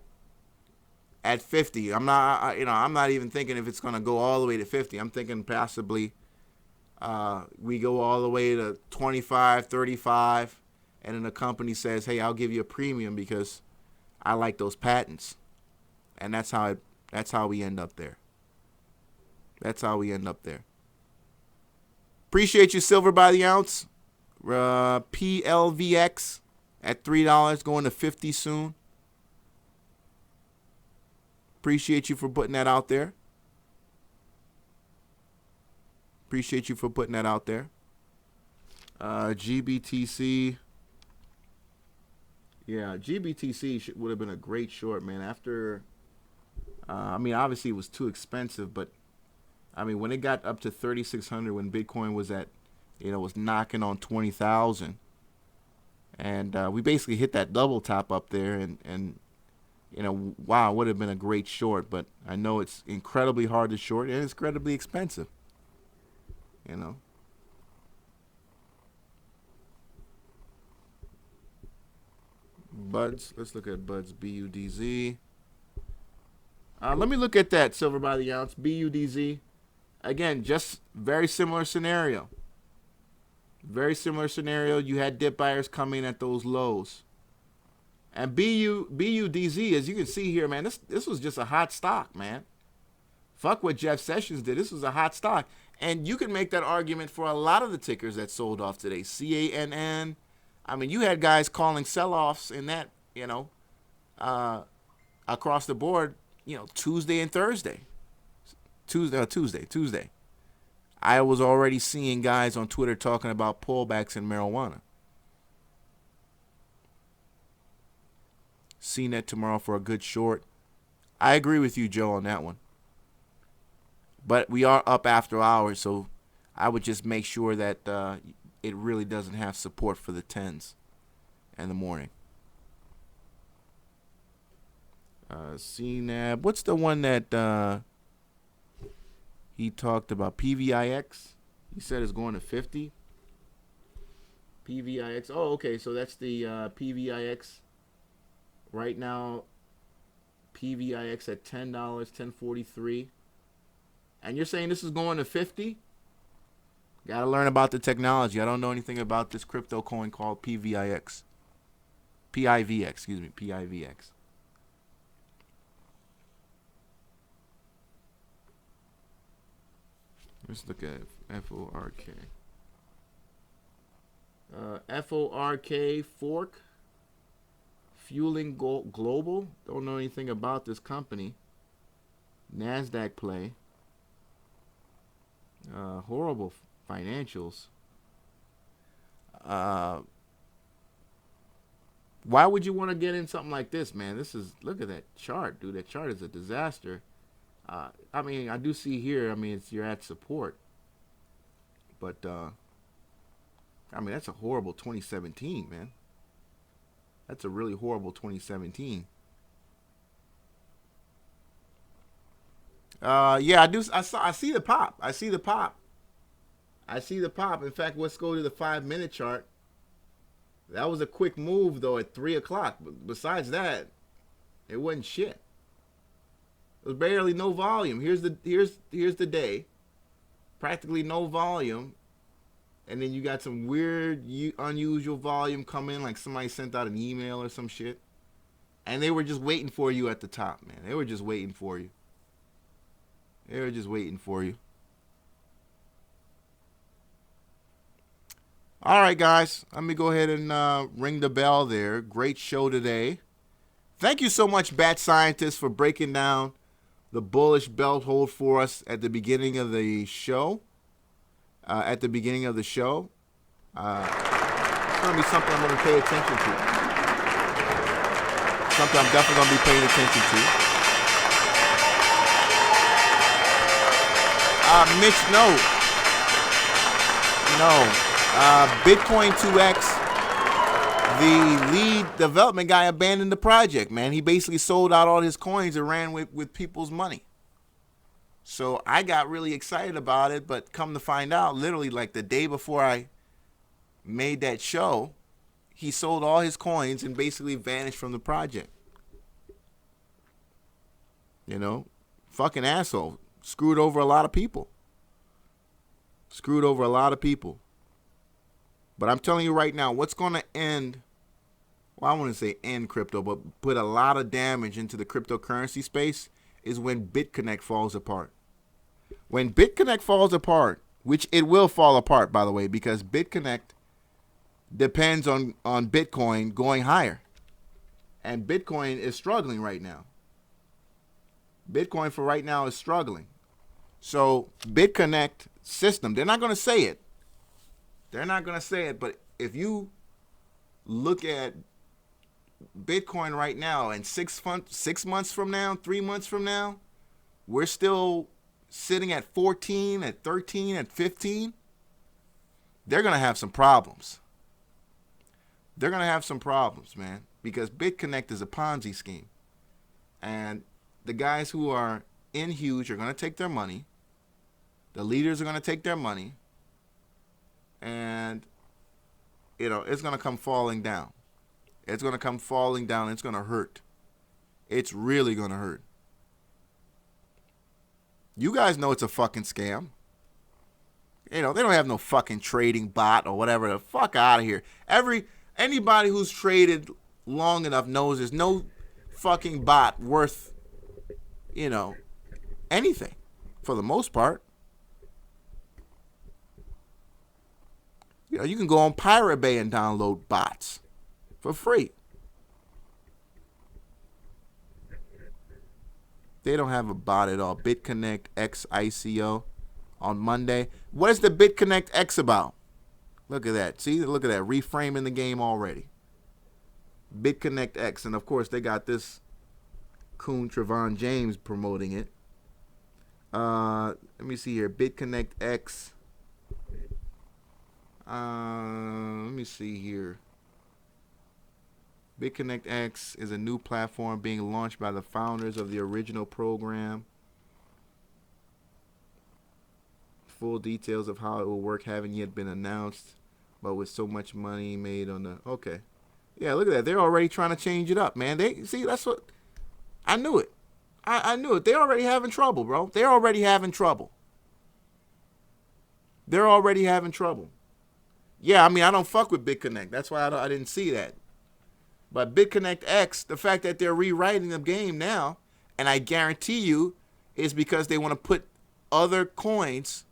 at 50. I'm not even thinking if it's going to go all the way to 50. I'm thinking possibly we go all the way to 25, 35, and then the company says, "Hey, I'll give you a premium because I like those patents," and that's how we end up there. That's how we end up there. Appreciate you, Silver by the ounce. PLVX at $3, going to 50 soon. Appreciate you for putting that out there. GBTC. Yeah, GBTC would have been a great short, man. After, obviously it was too expensive, but when it got up to 3,600, when Bitcoin was at, was knocking on 20,000, and we basically hit that double top up there, and wow, it would have been a great short. But I know it's incredibly hard to short, and it's incredibly expensive. Buds. Let's look at Buds. BUDZ. Let me look at that silver by the ounce. BUDZ. Again, just very similar scenario. Very similar scenario. You had dip buyers coming at those lows. And BUDZ, as you can see here, man, this was just a hot stock, man. Fuck what Jeff Sessions did. This was a hot stock. And you can make that argument for a lot of the tickers that sold off today. CANN. I mean, you had guys calling sell-offs in that, across the board, Tuesday and Thursday. Tuesday. I was already seeing guys on Twitter talking about pullbacks in marijuana. CNET tomorrow for a good short. I agree with you, Joe, on that one. But we are up after hours, so I would just make sure that it really doesn't have support for the 10s in the morning. CNAB. What's the one that he talked about? PVIX? He said it's going to 50. PVIX. Oh, okay. So that's the PVIX. Right now, PVIX at $10, $10.43. And you're saying this is going to 50? Got to learn about the technology. I don't know anything about this crypto coin called PVIX. PIVX. Let's look at FORK. FORK Fork. Fueling Global. Don't know anything about this company. NASDAQ play. Horrible financials. Why would you want to get in something like this, man? Look at that chart, dude. That chart is a disaster. I mean, I do see here, you're at support. But, that's a horrible 2017, man. That's a really horrible 2017. Yeah, I see the pop. I see the pop. In fact, let's go to the 5-minute chart. That was a quick move, though, at 3 o'clock. But besides that, it wasn't shit. It was barely no volume. Here's the day. Practically no volume. And then you got some weird, unusual volume come in, like somebody sent out an email or some shit. And they were just waiting for you at the top, man. They were just waiting for you. All right, guys. Let me go ahead and ring the bell there. Great show today. Thank you so much, Bat Scientist, for breaking down the bullish belt hold for us at the beginning of the show. It's going to be something I'm going to pay attention to. Something I'm definitely going to be paying attention to. Mitch, no. Bitcoin 2X, the lead development guy abandoned the project, man. He basically sold out all his coins and ran with people's money. So I got really excited about it, but come to find out, literally like the day before I made that show, he sold all his coins and basically vanished from the project. Fucking asshole. Screwed over a lot of people. But I'm telling you right now, what's going to end, well, I wouldn't say end crypto, but put a lot of damage into the cryptocurrency space is when BitConnect falls apart. When BitConnect falls apart, which it will fall apart, by the way, because BitConnect depends on Bitcoin going higher. And Bitcoin is struggling right now. Bitcoin for right now is struggling. So BitConnect system, they're not going to say it. But if you look at Bitcoin right now and 6 months from now, 3 months from now, we're still sitting at 14, at 13, at 15. They're going to have some problems. Man, because BitConnect is a Ponzi scheme. And the guys who are in huge are going to take their money. The leaders are going to take their money. And, it's going to come falling down. It's going to come falling down. It's going to hurt. It's really going to hurt. You guys know it's a fucking scam. You know, they don't have no fucking trading bot or whatever. The fuck out of here. Anybody who's traded long enough knows there's no fucking bot worth, you know, anything for the most part. You know, you can go on Pirate Bay and download bots for free. They don't have a bot at all. BitConnect X ICO on Monday. What is the BitConnect X about? Look at that. See, look at that. Reframing the game already. BitConnect X. And, of course, they got this coon Trevon James promoting it. Let me see here. BitConnect X. Let me see here. BitConnect X is a new platform being launched by the founders of the original program. Full details of how it will work haven't yet been announced, but with so much money made on the... Okay. Yeah, look at that. They're already trying to change it up, man. See, that's what... I knew it. I knew it. They're already having trouble, bro. They're already having trouble. They're already having trouble. Yeah, I mean, I don't fuck with BitConnect. That's why I didn't see that. But BitConnect X, the fact that they're rewriting the game now, and I guarantee you, is because they want to put other coins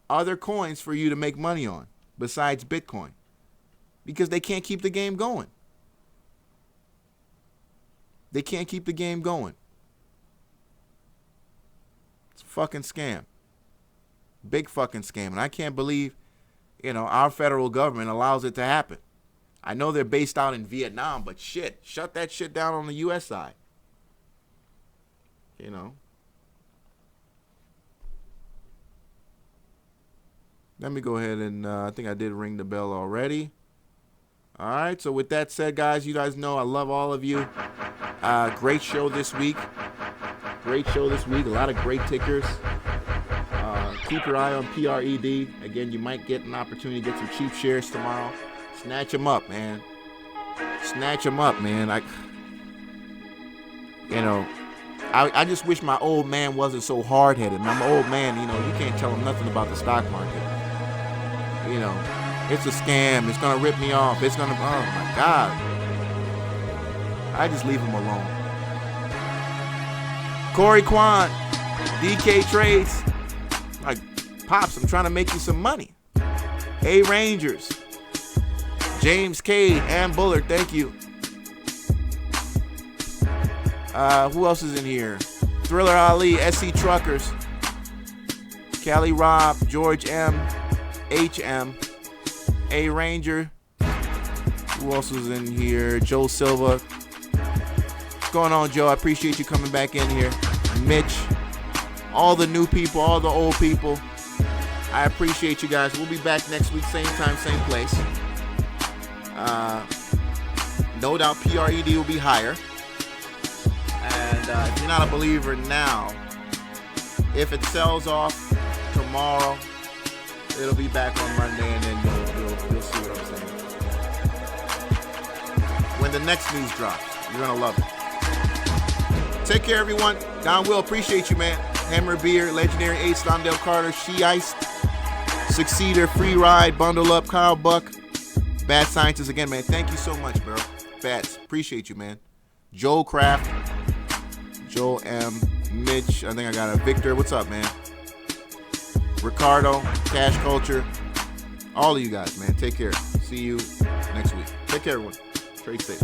for you to make money on, besides Bitcoin. Because they can't keep the game going. They can't keep the game going. It's a fucking scam. Big fucking scam. And I can't believe, you know, our federal government allows it to happen. I know they're based out in Vietnam, but shit, shut that shit down on the U.S. side. You know. Let me go ahead and, I think I did ring the bell already. All right, so with that said, guys, you guys know I love all of you. Great show this week. Great show this week. A lot of great tickers. Keep your eye on PRED. Again, you might get an opportunity to get some cheap shares tomorrow. Snatch them up, man. Snatch them up, man. I just wish my old man wasn't so hard-headed. My old man, you know, you can't tell him nothing about the stock market. You know, it's a scam. It's going to rip me off. It's going to, oh, my God. I just leave him alone. Corey Kwan, DK Trades. Like, Pops, I'm trying to make you some money. A Rangers. James Cade, Ann Bullard, thank you. Who else is in here? Thriller Ali, SC Truckers, Callie Robb, George M, HM, A Ranger. Who else is in here? Joe Silva. What's going on, Joe? I appreciate you coming back in here. Mitch, all the new people, all the old people. I appreciate you guys. We'll be back next week, same time, same place. No doubt PRED will be higher. And if you're not a believer now, if it sells off tomorrow, it'll be back on Monday, and then you'll see what I'm saying. When the next news drops, you're going to love it. Take care, everyone. Don Will, appreciate you, man. Hammer Beer, Legendary Ace, Londale Carter, She Iced, Succeeder, Free Ride, Bundle Up, Kyle Buck, Bad Scientist. Again, man, thank you so much, bro. Bats, appreciate you, man. Joel Kraft, Joel M, Mitch, I think I got a Victor. What's up, man? Ricardo, Cash Culture, all of you guys, man. Take care. See you next week. Take care, everyone. Trade safe.